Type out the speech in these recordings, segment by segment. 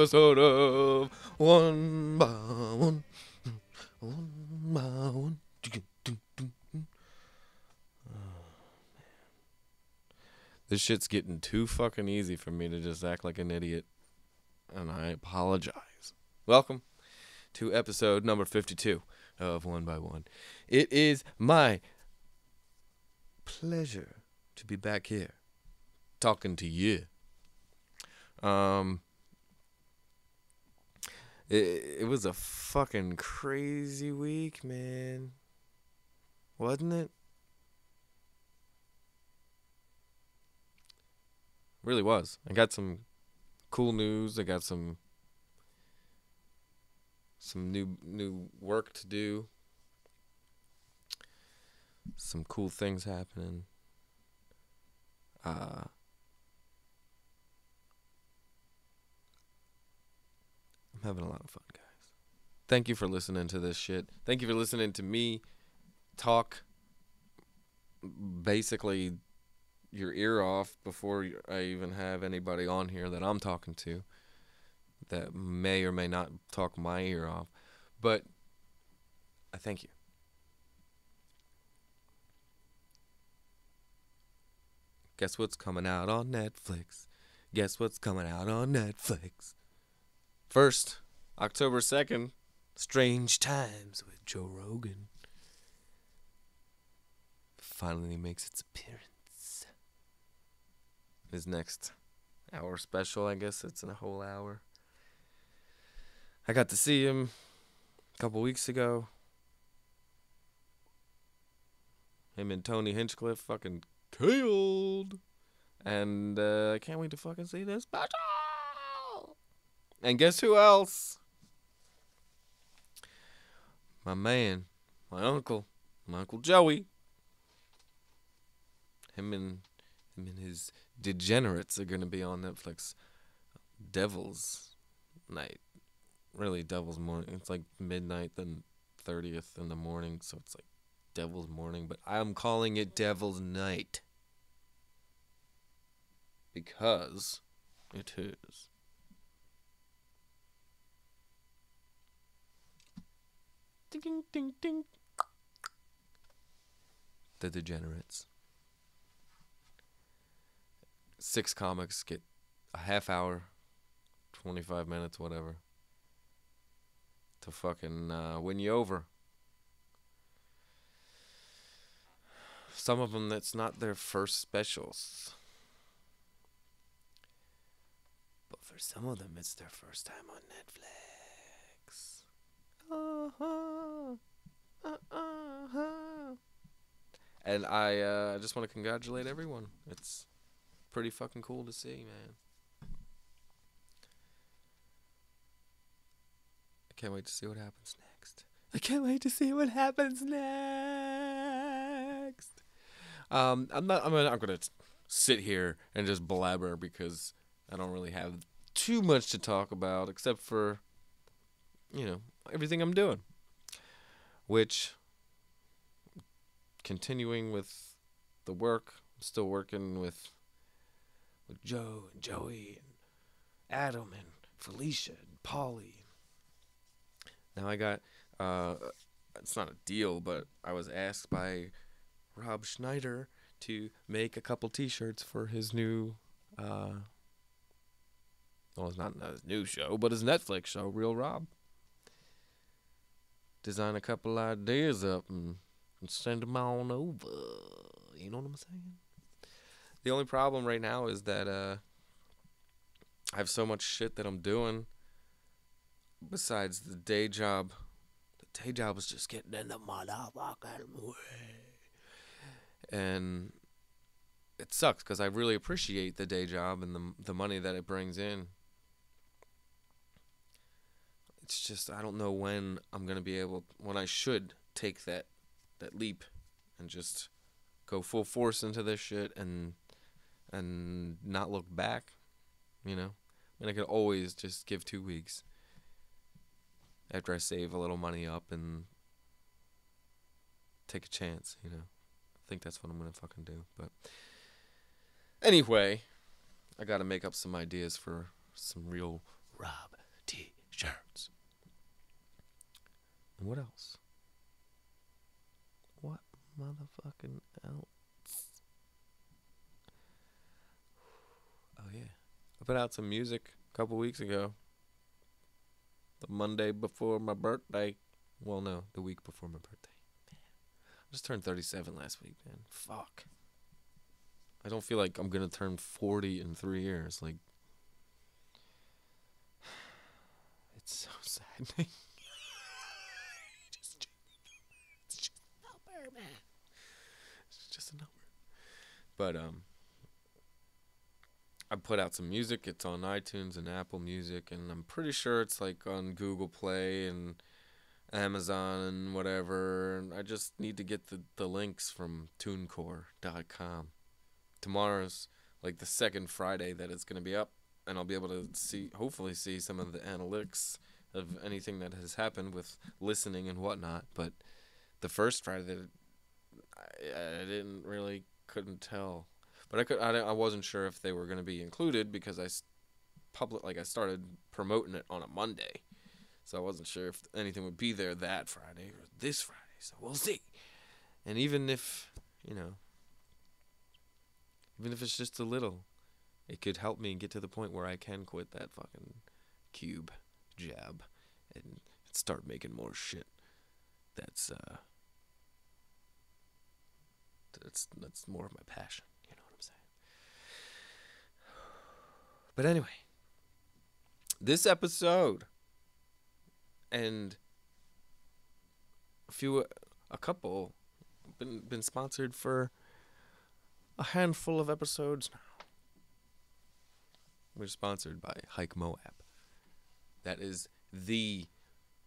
episode of One by One. One by One. This shit's getting too fucking easy for me to just act like an idiot. And I apologize. Welcome to episode number 52 of One by One. It is my pleasure to be back here talking to you. It was a fucking crazy week, man. Wasn't it? Really was. I got some cool news. I got some new work to do. Some cool things happening. I'm having a lot of fun, guys. Thank you for listening to this shit. Thank you for listening to me talk basically your ear off before I even have anybody on here that I'm talking to that may or may not talk my ear off. But I thank you. Guess what's coming out on Netflix? Guess what's coming out on Netflix? First, October 2nd, Strange Times with Joe Rogan finally makes its appearance. His next hour special, I guess it's in a whole hour. I got to see him a couple weeks ago. Him and Tony Hinchcliffe fucking killed. And I can't wait to fucking see this special. And guess who else? My man, my Uncle Joey. Him and his degenerates are gonna be on Netflix. Devil's Night. Really, Devil's Morning. It's like midnight, then 30th in the morning, so it's like Devil's Morning. But I'm calling it Devil's Night because it is. Ding, ding, ding, ding. The Degenerates. 6 comics get a half hour, 25 minutes, whatever, to fucking win you over. Some of them, that's not their first specials. But for some of them, it's their first time on Netflix. And I just want to congratulate everyone. It's pretty fucking cool to see, man. I can't wait to see what happens next. I'm gonna sit here and just blabber because I don't really have too much to talk about except for, everything I'm doing. Which, continuing with the work, I'm still working with Joe and Joey and Adam and Felicia and Polly. Now I got, it's not a deal, but I was asked by Rob Schneider to make a couple t-shirts for his new, well, it's not his new show, but his Netflix show, Real Rob. Design a couple ideas up and send them on over. You know what I'm saying? The only problem right now is that I have so much shit that I'm doing besides the day job. The day job is just getting in the motherfucking way. And it sucks because I really appreciate the day job and the money that it brings in. It's just I don't know when I'm going to be able, when I should take that leap and just go full force into this shit and not look back, I mean, I could always just give 2 weeks after I save a little money up and take a chance, I think that's what I'm going to fucking do. But anyway, I got to make up some ideas for some real Rob And what else? What motherfucking else? Oh, yeah. I put out some music a couple weeks ago. The Monday before my birthday. Well, no, the week before my birthday. Man, I just turned 37 last week, man. Fuck. I don't feel like I'm going to turn 40 in 3 years. Like, it's so saddening. It's just a number, man. It's just a number. But, I put out some music. It's on iTunes and Apple Music, and I'm pretty sure it's like on Google Play and Amazon and whatever. And I just need to get the links from TuneCore.com. Tomorrow's like the second Friday that it's going to be up, and I'll be able to hopefully see some of the analytics of anything that has happened with listening and whatnot. But the first Friday, I couldn't tell. But I wasn't sure if they were going to be included because I started promoting it on a Monday. So I wasn't sure if anything would be there that Friday or this Friday. So we'll see. And even if it's just a little, it could help me get to the point where I can quit that fucking cube jab and start making more shit. That's more of my passion. But anyway, this episode and a couple been sponsored for a handful of episodes now. We're sponsored by Hike Moab. That is the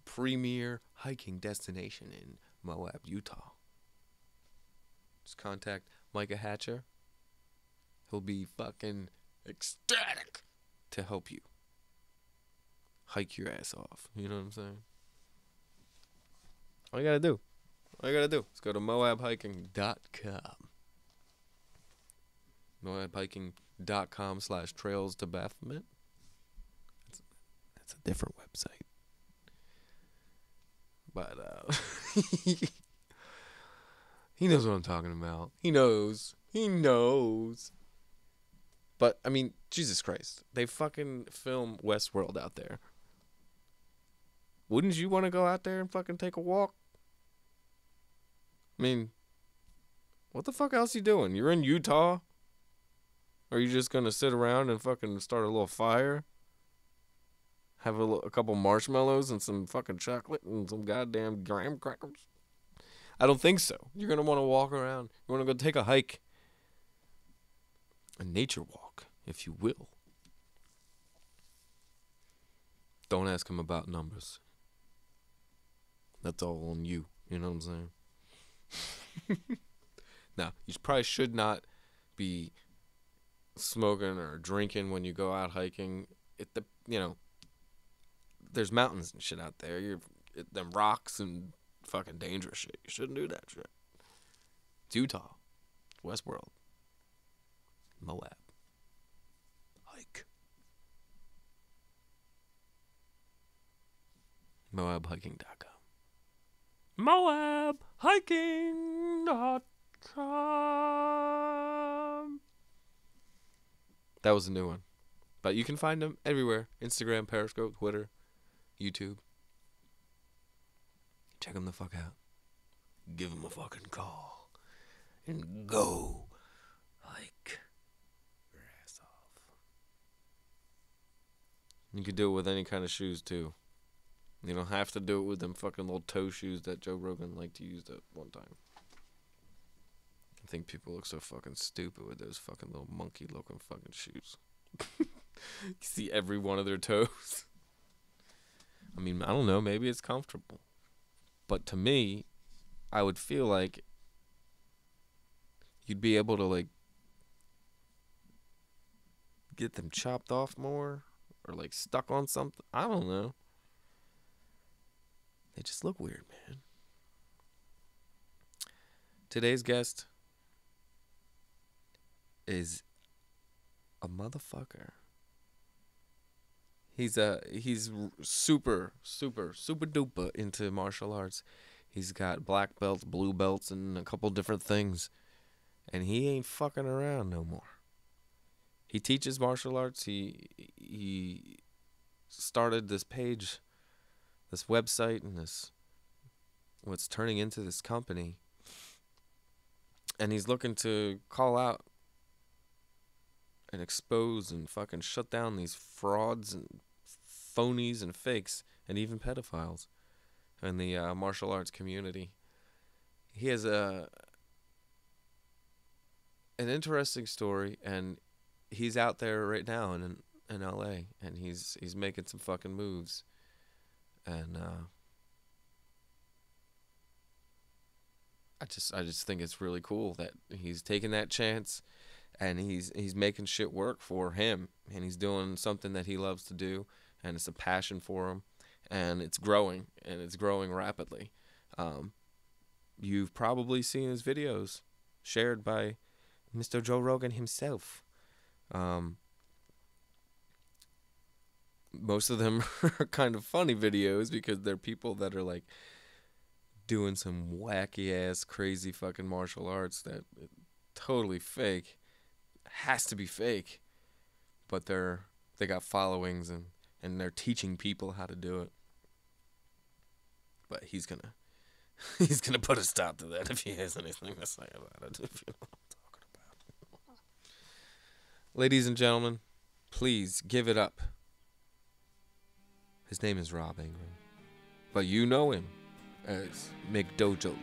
premier hiking destination in Moab, Utah. Just contact Micah Hatcher. He'll be fucking ecstatic to help you hike your ass off. You know what I'm saying? All you gotta do is go to moabhiking.com. moabhiking.com/trails to Baphomet. That's a different website. But he knows what I'm talking about. He knows. But, I mean, Jesus Christ. They fucking film Westworld out there. Wouldn't you want to go out there and fucking take a walk? I mean, what the fuck else you doing? You're in Utah? Are you just going to sit around and fucking start a little fire? Have a couple marshmallows and some fucking chocolate and some goddamn graham crackers? I don't think so. You're going to want to walk around. You want to go take a hike. A nature walk, if you will. Don't ask him about numbers. That's all on you. You know what I'm saying? Now, you probably should not be smoking or drinking when you go out hiking. There's mountains and shit out there. Them rocks and fucking dangerous shit. You shouldn't do that shit. It's Utah. It's Westworld. Moab. Hike. MoabHiking.com. MoabHiking.com. That was a new one. But you can find them everywhere. Instagram, Periscope, Twitter, YouTube. Check them the fuck out. Give them a fucking call. And go hike. You can do it with any kind of shoes, too. You don't have to do it with them fucking little toe shoes that Joe Rogan liked to use at one time. I think people look so fucking stupid with those fucking little monkey-looking fucking shoes. You see every one of their toes. I mean, I don't know. Maybe it's comfortable. But to me, I would feel like you'd be able to, like, get them chopped off more. Or like stuck on something. I don't know. They just look weird, man. Today's guest is a motherfucker. He's super duper into martial arts. He's got black belts, blue belts, and a couple different things, and he ain't fucking around no more. He teaches martial arts. He started this page, this website, and this what's turning into this company, and he's looking to call out and expose and fucking shut down these frauds and phonies and fakes and even pedophiles in the martial arts community. He has an interesting story, and he's out there right now in LA, and he's making some fucking moves, and I just think it's really cool that he's taking that chance, and he's making shit work for him, and he's doing something that he loves to do, and it's a passion for him, and it's growing rapidly. You've probably seen his videos shared by Mr. Joe Rogan himself. Most of them are kind of funny videos because they're people that are like doing some wacky ass crazy fucking martial arts that totally fake. Has to be fake, but they got followings and they're teaching people how to do it. But he's gonna put a stop to that if he has anything to say about it. If you know what I'm talking about. Ladies and gentlemen, please give it up. His name is Rob Ingram, but you know him as McDojoLife.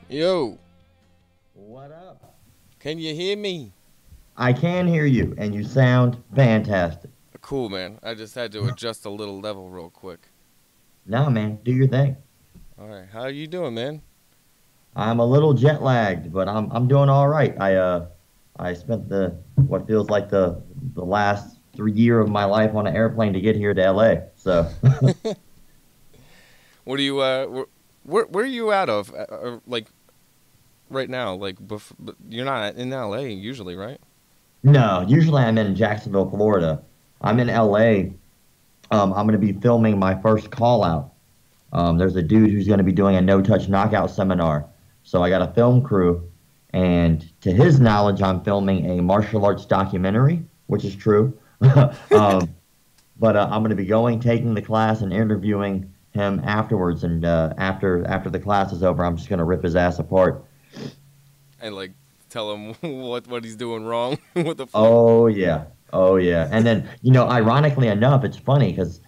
Yo. What up? Can you hear me? I can hear you, and you sound fantastic. Cool, man. I just had to adjust a little level real quick. No, man, do your thing. All right. How you doing, man? I'm a little jet lagged, but I'm doing all right. I spent what feels like the last 3 years of my life on an airplane to get here to LA. So. What do you where are you out of? Like right now, like you're not in LA usually, right? No, usually I'm in Jacksonville, Florida. I'm in LA. I'm going to be filming my first call out. There's a dude who's going to be doing a no-touch knockout seminar. So I got a film crew, and to his knowledge, I'm filming a martial arts documentary, which is true. But I'm going to be taking the class and interviewing him afterwards. And after the class is over, I'm just going to rip his ass apart. And like tell him what he's doing wrong with the. Oh yeah. And then ironically enough, it's funny because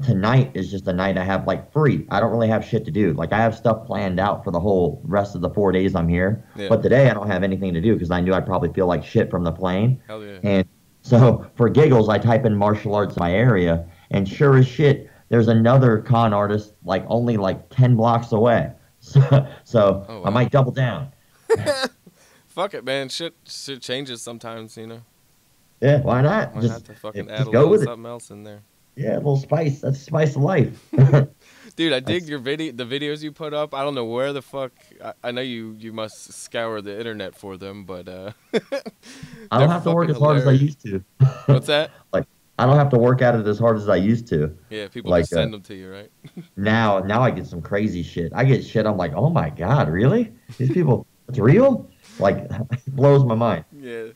tonight is just a night I have like free. I don't really have shit to do. Like I have stuff planned out for the whole rest of the 4 days I'm here. Yeah. But today I don't have anything to do because I knew I'd probably feel like shit from the plane. Hell yeah. And so for giggles, I type in martial arts in my area, and sure as shit, there's another con artist like only like 10 blocks away. So oh, wow. I might double down. Fuck it, man. Shit changes sometimes, Yeah, why not? Why not to fucking add a little something else in there? Yeah, a little spice. That's the spice of life. Dude, I dig the videos you put up. I don't know where the fuck. I know you must scour the internet for them, but I don't have to work as hard as I used to. What's that? Like I don't have to work at it as hard as I used to. Yeah, people just send them to you, right? Now I get some crazy shit. I get shit. I'm like, oh my god, really? These people, it's real? Like, it blows my mind. Yeah.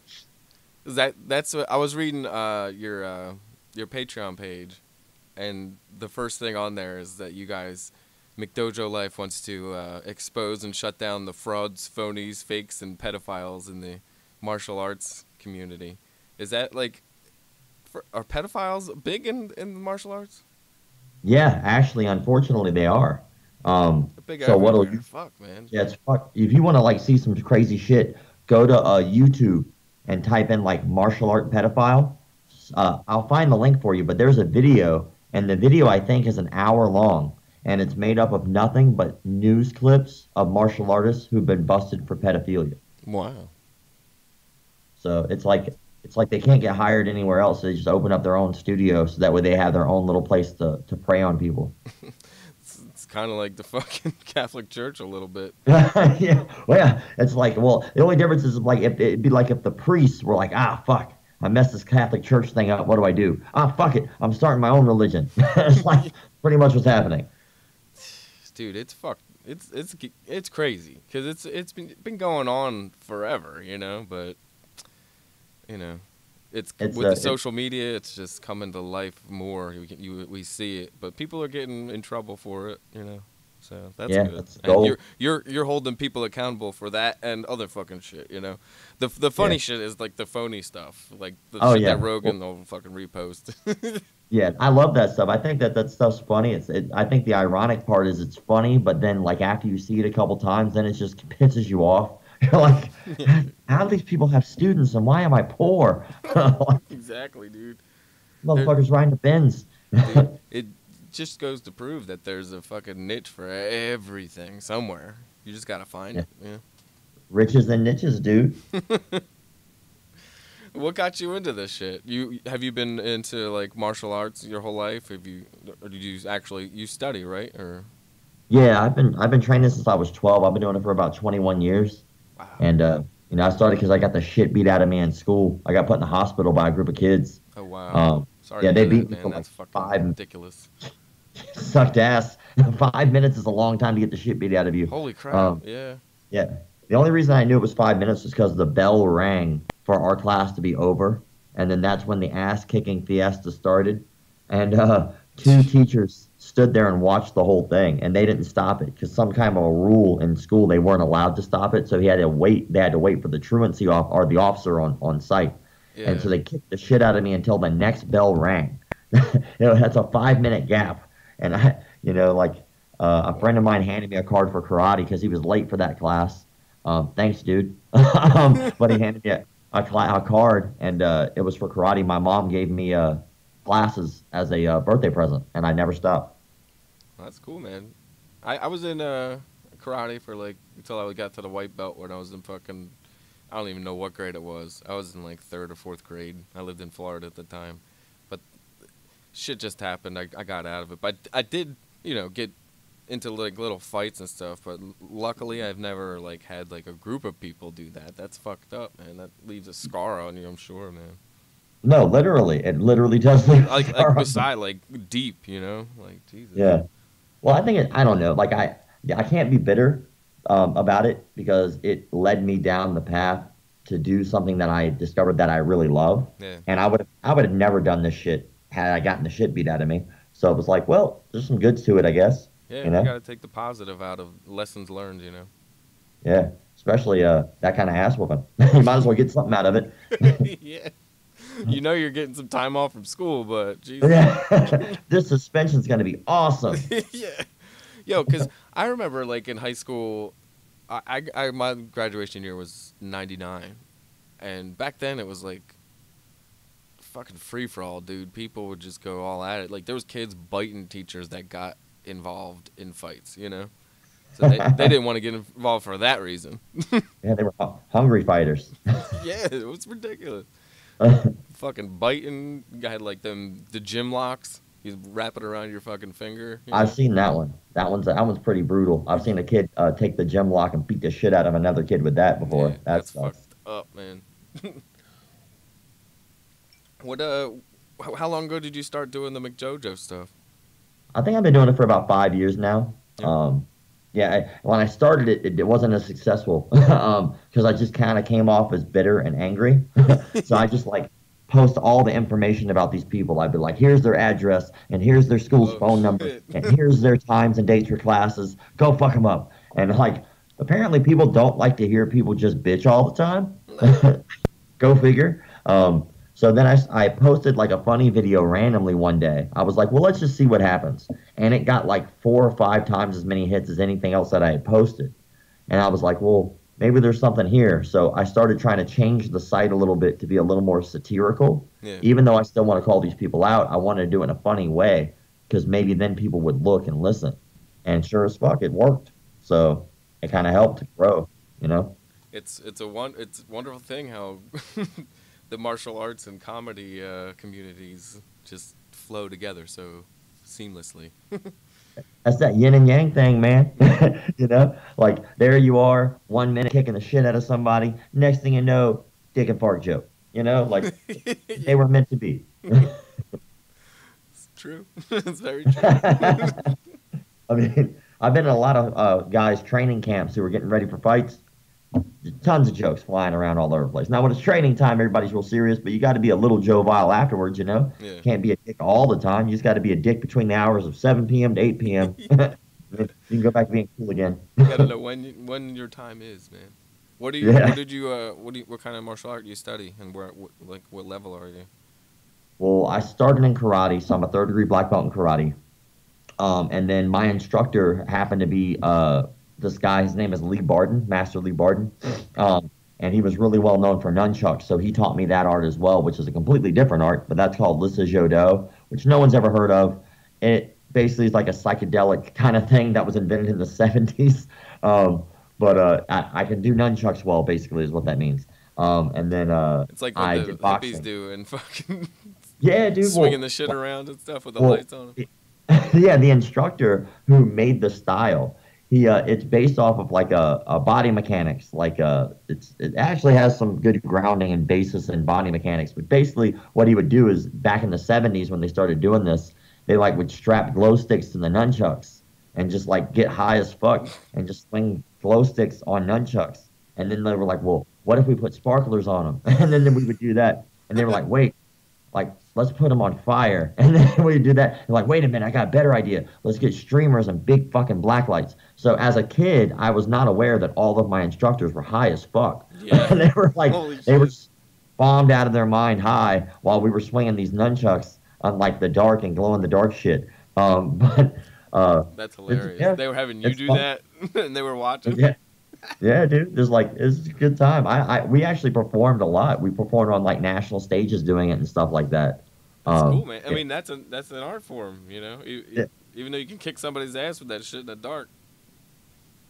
That's what I was reading your Patreon page, and the first thing on there is that you guys, McDojoLife wants to expose and shut down the frauds, phonies, fakes, and pedophiles in the martial arts community. Is that like, are pedophiles big in the martial arts? Yeah, actually, unfortunately, they are. Big so what'll you? Fuck, man. Yeah, it's fuck. If you want to like see some crazy shit, go to YouTube and type in like martial art pedophile. I'll find the link for you, but there's a video, and the video I think is an hour long, and it's made up of nothing but news clips of martial artists who've been busted for pedophilia. Wow. So it's like it's like they can't get hired anywhere else. So they just open up their own studio so that way they have their own little place to prey on people. It's kind of like the fucking Catholic Church a little bit. Yeah, well, yeah. It's like, well, the only difference is like if it'd be like if the priests were like, ah, fuck, I messed this Catholic Church thing up. What do I do? Ah, fuck it, I'm starting my own religion. It's like pretty much what's happening. Dude, it's fucked. It's crazy because it's been going on forever, you know. But you know, it's It's with the social media, it's just coming to life more. We see it, but people are getting in trouble for it, you know. So that's yeah, good. that's the And goal. you're holding people accountable for that and other fucking shit, you know. The funny Yeah. shit is like the phony stuff, like the Oh shit that yeah. Well, Rogan will fucking repost. yeah, I love that stuff. I think that that stuff's funny. I think the ironic part is it's funny, but then like after you see it a couple times, then it just pisses you off. You're like, Yeah, how do these people have students and why am I poor? Like, exactly, dude. There, motherfuckers riding the Benz. dude, it just goes to prove that there's a fucking niche for everything somewhere. You just gotta find Yeah. it. Yeah. Riches and niches, dude. What got you into this shit? You been into like martial arts your whole life? Or did you actually study, right? Or Yeah, I've been training since I was 12. I've been doing it for about 21 years. wow. And I started because I got the shit beat out of me in school. I got put in the hospital by a group of kids. Oh wow. Um, Sorry yeah, to they hear that, beat me for man. like That's fucking five, ridiculous. sucked ass. 5 minutes is a long time to get the shit beat out of you. Holy crap. Um, Yeah. yeah, the only reason I knew it was 5 minutes was because the bell rang for our class to be over, and then that's when the ass kicking fiesta started. And two teachers stood there and watched the whole thing, and they didn't stop it because some kind of a rule in school they weren't allowed to stop it. So he had to wait. They had to wait for the truancy off or the officer on site, and Yeah. so they kicked the shit out of me until the next bell rang. That's a 5 minute gap, and like a friend of mine handed me a card for karate because he was late for that class. Thanks, dude. But he handed me a card, and it was for karate. My mom gave me classes as a birthday present, and I never stopped. That's cool, man. I was in karate for like until I got to the white belt when I was in fucking I don't even know what grade it was. I was in like third or fourth grade. I lived in Florida at the time, but shit just happened. I got out of it, but I did get into like little fights and stuff. But luckily, I've never like had like a group of people do that. That's fucked up, man. That leaves a scar on you. I'm sure, man. No, literally, it literally does leave a Like scar on me. beside like deep, like Jesus. Yeah. Well, I think I don't know. Like I can't be bitter about it because it led me down the path to do something that I discovered that I really love, Yeah. and I would have never done this shit had I gotten the shit beat out of me. So it was like, well, there's some goods to it, I guess. Yeah, You you know? got to take the positive out of lessons learned. Yeah. Especially that kind of ass whooping. You might as well get something out of it. Yeah. You're getting some time off from school, but Jesus. Yeah. This suspension's gonna be awesome. Yeah. Yo, because I remember, like, in high school, my graduation year was 99. And back then, it was, like, fucking free-for-all, dude. People would just go all at it. Like, there was kids biting teachers that got involved in fights. So they didn't want to get involved for that reason. Yeah, they were hungry fighters. Yeah, it was ridiculous. Fucking biting. You had like the gym locks. You wrap it around your fucking finger. I've seen that one. That one's pretty brutal. I've seen a kid take the gym lock and beat the shit out of another kid with that before. Yeah, That that's sucks. fucked up, man. What how long ago did you start doing the McJojo stuff? I think I've been doing it for about 5 years now. Yeah. Yeah, when I started it wasn't as successful because I just kind of came off as bitter and angry. So I just like post all the information about these people. I'd be like, here's their address, and here's their school's Oh phone number, shit. and here's their times and dates for classes. Go fuck them up. And like, apparently people don't like to hear people just bitch all the time. Go figure. So then I posted like a funny video randomly one day. I was like, well, let's just see what happens. And it got like 4 or 5 times as many hits as anything else that I had posted. And I was like, well, maybe there's something here. So I started trying to change the site a little bit to be a little more satirical. Yeah. Even though I still want to call these people out, I wanted to do it in a funny way because maybe then people would look and listen. And sure as fuck, it worked. So it kind of helped to grow. It's a wonderful thing how the martial arts and comedy communities just flow together so seamlessly. That's that yin and yang thing, man. You know, like there you are, 1 minute kicking the shit out of somebody. Next thing you know, dick and fart joke. You know, like they were meant to be. It's true. It's very true. I mean, I've been in a lot of guys' training camps who were getting ready for fights. Tons of jokes flying around all over the place. Now, when it's training time, everybody's real serious, but you got to be a little jovial afterwards, you know? Yeah. Can't be a dick all the time. You just got to be a dick between the hours of 7 p.m. to 8 p.m. You can go back to being cool again. You gotta know when your time is, man. What do you? Yeah. What kind of martial art do you study, and what level are you? Well, I started in karate, so I'm a third degree black belt in karate. And then my instructor happened to be this guy. His name is Lee Barden, Master Lee Barden. And he was really well known for nunchucks, so he taught me that art as well, which is a completely different art, but that's called Lissa Jodo, which no one's ever heard of. It basically is like a psychedelic kind of thing that was invented in the 70s. But I can do nunchucks well, basically, is what that means. And then It's like what I the did hippies boxing. do and fucking Yeah, dude. swinging the shit around and stuff with the Well, lights on them. yeah, the instructor who made the style, it's based off of like a body mechanics. Like it actually has some good grounding and basis in body mechanics. But basically, what he would do is back in the 70s when they started doing this, they like would strap glow sticks to the nunchucks and just like get high as fuck and just swing glow sticks on nunchucks. And then they were like, well, what if we put sparklers on them? And then we would do that. And they were like, wait, like let's put them on fire. And then we do that. They're like, wait a minute, I got a better idea. Let's get streamers and big fucking black lights. So as a kid, I was not aware that all of my instructors were high as fuck. Yeah. And they were like, Holy they were shit. bombed out of their mind high while we were swinging these nunchucks on like the dark and glow in the dark shit. But That's hilarious. yeah, They were having you it's do fun. that, and they were watching. Yeah. Yeah, dude. There's like it's a good time. We actually performed a lot. We performed on like national stages doing it and stuff like that. That's cool, man. I Yeah, mean, that's an art form, you know. yeah. Even though you can kick somebody's ass with that shit in the dark.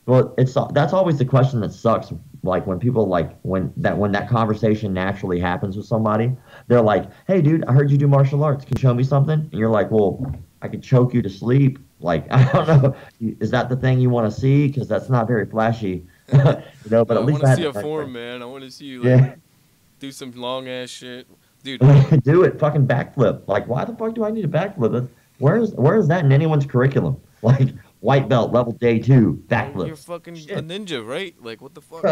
Well, that's always the question that sucks. Like when people like when that conversation naturally happens with somebody, they're like, "Hey, dude, I heard you do martial arts. Can you show me something?" And you're like, "Well, I could choke you to sleep." Like, I don't know. Is that the thing you want to see? Because that's not very flashy, you know. But No, at I least want to I had see a the form, man. I want to see you like yeah. do some long ass shit, dude. Do it, fucking backflip. Like, why the fuck do I need a backflip? Where is that in anyone's curriculum? Like, white belt level day 2 You're backflips. fucking a Shit. ninja, right? Like, what the fuck?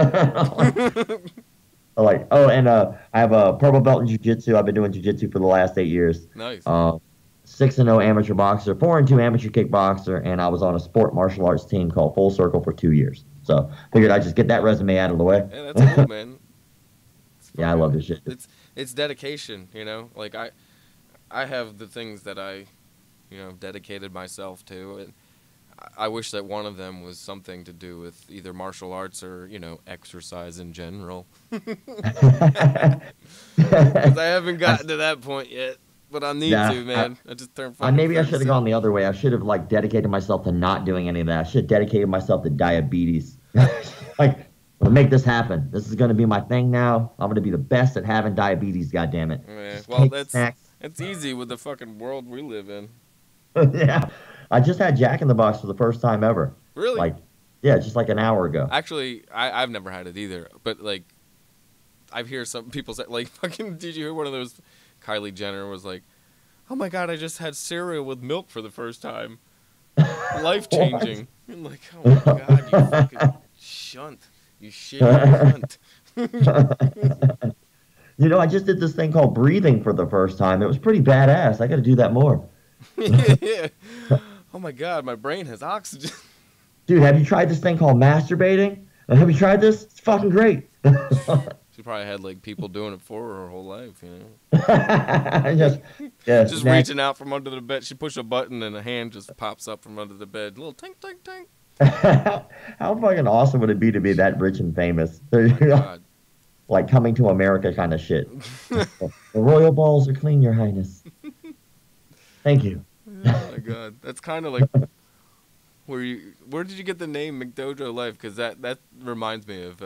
Like, oh, and I have a purple belt in jiu-jitsu. I've been doing jiu-jitsu for the last 8 years. Nice. 6-0 amateur boxer, 4-2 amateur kickboxer, and I was on a sport martial arts team called Full Circle for 2 years. So figured I'd just get that resume out of the way. Yeah, that's cool, man. It's Yeah, I love this shit. It's dedication, you know. Like I have the things that I, dedicated myself to, and I wish that one of them was something to do with either martial arts or exercise in general. Because I haven't gotten to that point yet, but I need Yeah, to, man. I just turned fucking maybe I should have 37. gone the other way. I should have like dedicated myself to not doing any of that. I should have dedicated myself to diabetes. Like, I'm gonna make this happen. This is gonna be my thing now. I'm gonna be the best at having diabetes. God damn it. Yeah, Just well, cake, that's snacks. easy with the fucking world we live in. Yeah, I just had Jack in the Box for the first time ever. Really? Like, yeah, just like an hour ago. Actually, I've never had it either. But like, I've heard some people say like, fucking. Did you hear one of those? Kylie Jenner was like, "Oh my god, I just had cereal with milk for the first time. Life changing." I'm like, "Oh my god, you fucking shunt, you shitty cunt." You know, I just did this thing called breathing for the first time. It was pretty badass. I got to do that more. Yeah. Oh my god, my brain has oxygen. Dude, have you tried this thing called masturbating? Have you tried this? It's fucking great. She probably had like people doing it for her whole life, just, yeah, Just next. reaching out from under the bed. She pushed a button and a hand just pops up from under the bed. Little tink, tink, tink. How fucking awesome would it be to be that rich and famous? Oh my god. Like Coming to America kind of shit. The royal balls are clean, Your Highness. Thank you. Oh my god. That's kind of like where did you get the name McDojoLife? Because that reminds me of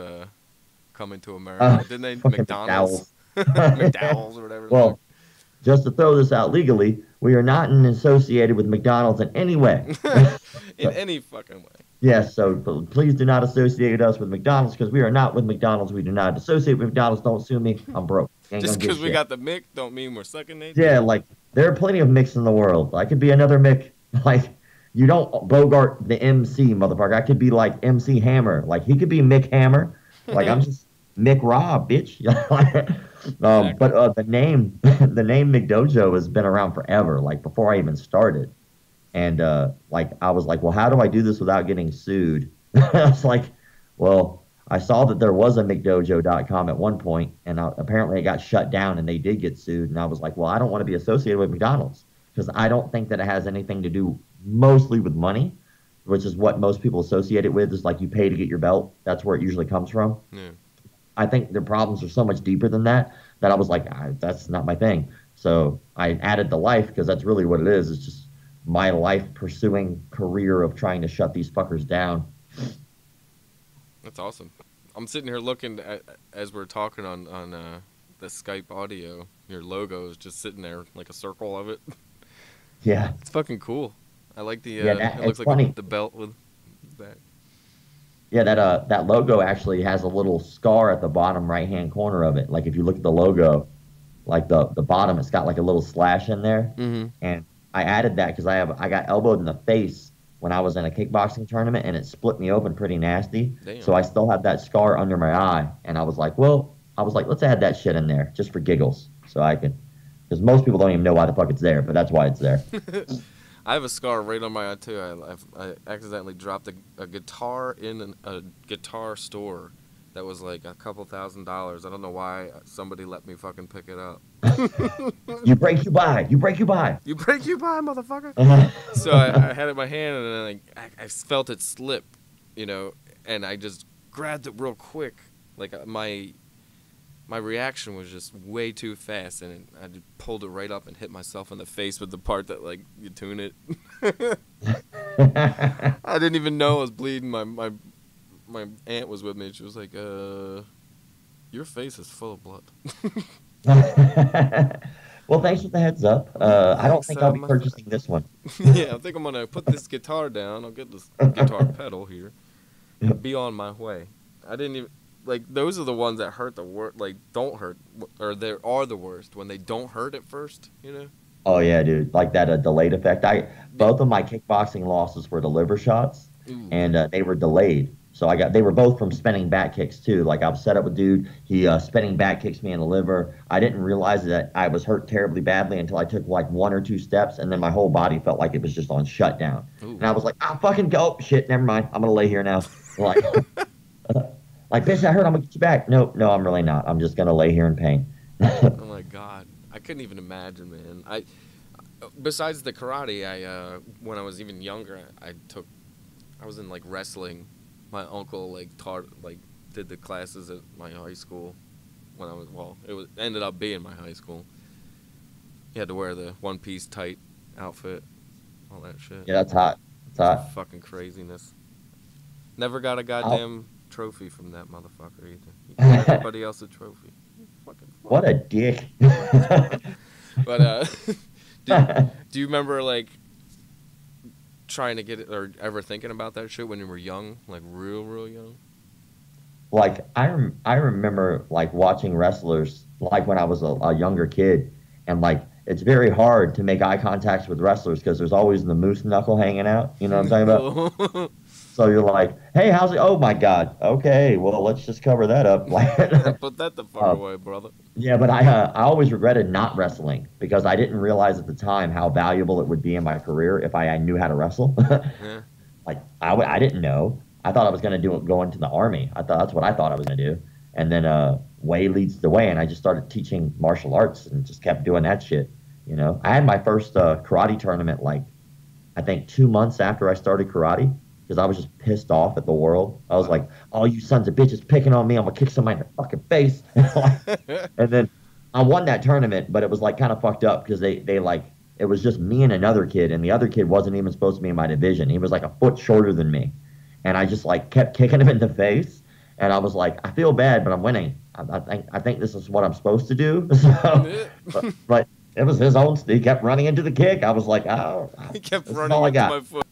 Coming to America. Didn't they Fucking McDonald's? McDowell's or whatever the fuck. Well, just to throw this out legally, we are not associated with McDonald's in any way. In any fucking way. Yes, so please do not associate us with McDonald's because we are not with McDonald's. We do not associate with McDonald's. Don't sue me. I'm broke. Ain't Just gonna get because we shit. got the Mick don't mean we're sucking their Yeah, dick. like there are plenty of Micks in the world. I could be another Mick. Like you don't Bogart the MC motherfucker. I could be like MC Hammer. Like he could be Mick Hammer. Like I'm just Mick Rob, bitch. Exactly. But the name the name McDojo has been around forever. Like before I even started. And like I was like, well, how do I do this without getting sued? I was like, well, I saw that there was a McDojo.com at one point, and apparently it got shut down, and they did get sued. And I was like, well, I don't want to be associated with McDonald's because I don't think that it has anything to do mostly with money, which is what most people associate it with. Is like you pay to get your belt. That's where it usually comes from. Yeah. I think the problems are so much deeper than that that I was like, that's not my thing. So I added the life because that's really what it is. It's just my life pursuing career of trying to shut these fuckers down. That's awesome. I'm sitting here looking at, as we're talking on the Skype audio. Your logo is just sitting there like a circle of it. Yeah, It's fucking cool. I like the. yeah, It looks it's like funny. the belt with that. Yeah, that logo actually has a little scar at the bottom right hand corner of it. Like if you look at the logo, like the bottom, it's got like a little slash in there, Mm-hmm. and I added that because I got elbowed in the face when I was in a kickboxing tournament, and it split me open pretty nasty. Damn. So I still have that scar under my eye, and I was like, let's add that shit in there just for giggles, so I can, because most people don't even know why the fuck it's there, but that's why it's there. I have a scar right on my eye too. I accidentally dropped a guitar in a guitar store that was like a couple $1,000s. I don't know why somebody let me fucking pick it up. You break, you buy. You break, you buy. You break, you buy, motherfucker. Uh-huh. So I had it in my hand, and then I felt it slip, you know, and I just grabbed it real quick. Like my reaction was just way too fast, and I just pulled it right up and hit myself in the face with the part that like you tune it. I didn't even know I was bleeding. My aunt was with me. She was like, "Your face is full of blood." Well, thanks for the heads up. I don't Thanks, think I'll be my purchasing this one. Yeah, I think I'm gonna put this guitar down. I'll get this guitar pedal here. Be on my way. I didn't even like those are the ones that hurt the worst. Like don't hurt, or they are the worst when they don't hurt at first. You know. Oh yeah, dude, like that delayed effect. Both of my kickboxing losses were the liver shots, Ooh. and they were delayed. So they were both from spinning back kicks too. Like I was set up with dude, he spinning back kicks me in the liver. I didn't realize that I was hurt terribly badly until I took like one or two steps, and then my whole body felt like it was just on shutdown. Ooh. And I was like, fucking go, shit, never mind. I'm gonna lay here now. Like, like bitch, that hurt. I'm gonna get you back. No, I'm really not. I'm just gonna lay here in pain. Oh my god, I couldn't even imagine, man. Besides the karate, when I was even younger, I was in like wrestling. My uncle did the classes at my high school when it ended up being my high school. You had to wear the one-piece tight outfit, all that shit. Yeah, that's hot. That's hot. Fucking craziness. Never got a goddamn trophy from that motherfucker either. He gave everybody else a trophy. Fucking fuck. What a dick. But do you remember like trying to get it or ever thinking about that shit when you were young, like real young? Like I remember like watching wrestlers like when I was a younger kid, and like it's very hard to make eye contact with wrestlers because there's always the moose knuckle hanging out. You know what I'm talking about? So you're like, hey, how's it? Oh my God. Okay, well let's just cover that up. Put that the fuck away, brother. Yeah, but I always regretted not wrestling because I didn't realize at the time how valuable it would be in my career if I knew how to wrestle. Yeah. Like I didn't know. I thought I was gonna go into the army. That's what I thought I was gonna do. And then way leads the way, and I just started teaching martial arts and just kept doing that shit. You know, I had my first karate tournament like I think 2 months after I started karate because I was just pissed off at the world. I was like, "Oh, you sons of bitches picking on me! I'm gonna kick somebody in the fucking face!" And then I won that tournament, but it was like kind of fucked up because they like it was just me and another kid, and the other kid wasn't even supposed to be in my division. He was like a foot shorter than me, and I just like kept kicking him in the face, and I was like, I feel bad, but I'm winning. I think this is what I'm supposed to do. So, but it was his own. He kept running into the kick. I was like, oh, He kept this is running all I into got. my foot.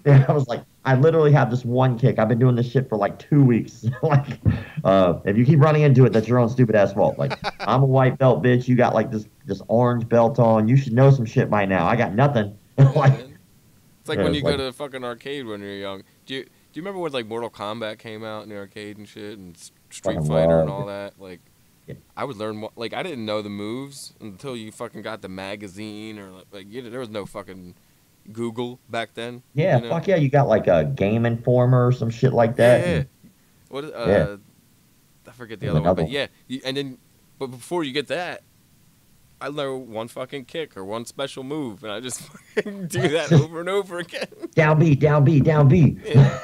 Yeah, I was like, I literally have this one kick. I've been doing this shit for like 2 weeks. Like, if you keep running into it, that's your own stupid ass fault. Like, I'm a white belt, bitch. You got like this orange belt on. You should know some shit by now. I got nothing. Yeah, Like, man. It's like yeah, when it's you go like, to the fucking arcade when you're young. Do you remember when like Mortal Kombat came out in the arcade and shit, and Street fucking Fighter and love all it. that? Like, Yeah, I would learn like I didn't know the moves until you fucking got the magazine or there was no fucking Google back then. yeah, You know? fuck yeah. You got like a Game Informer or some shit like Yeah, that. yeah. And What is, yeah, I forget the there's other one, another but one. yeah, but before you get that, I learned one fucking kick or one special move, and I just fucking do that over and over again. Down B, down B, down B. Yeah,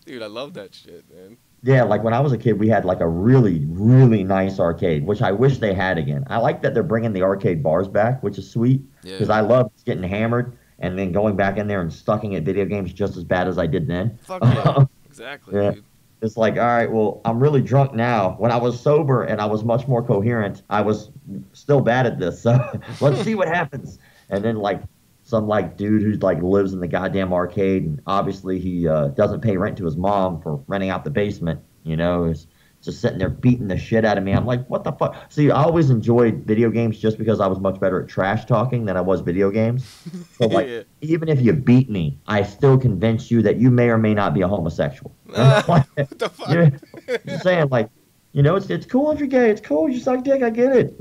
dude, I love that shit, man. Yeah, like when I was a kid, we had like a really, really nice arcade, which I wish they had again. I like that they're bringing the arcade bars back, which is sweet because Yeah, I love getting hammered and then going back in there and sucking at video games just as bad as I did then. fuck yeah, exactly, Yeah, dude. it's like, all right, well, I'm really drunk now. When I was sober and I was much more coherent, I was still bad at this. So let's see what happens. And then like some like dude who's like lives in the goddamn arcade, and obviously he doesn't pay rent to his mom for renting out the basement. Is just sitting there beating the shit out of me. I'm like, what the fuck? See, I always enjoyed video games just because I was much better at trash talking than I was video games. So like, Yeah. even if you beat me, I still convince you that you may or may not be a homosexual. What the fuck? Yeah, just saying, like, it's cool if you're gay. It's cool. You suck dick. I get it.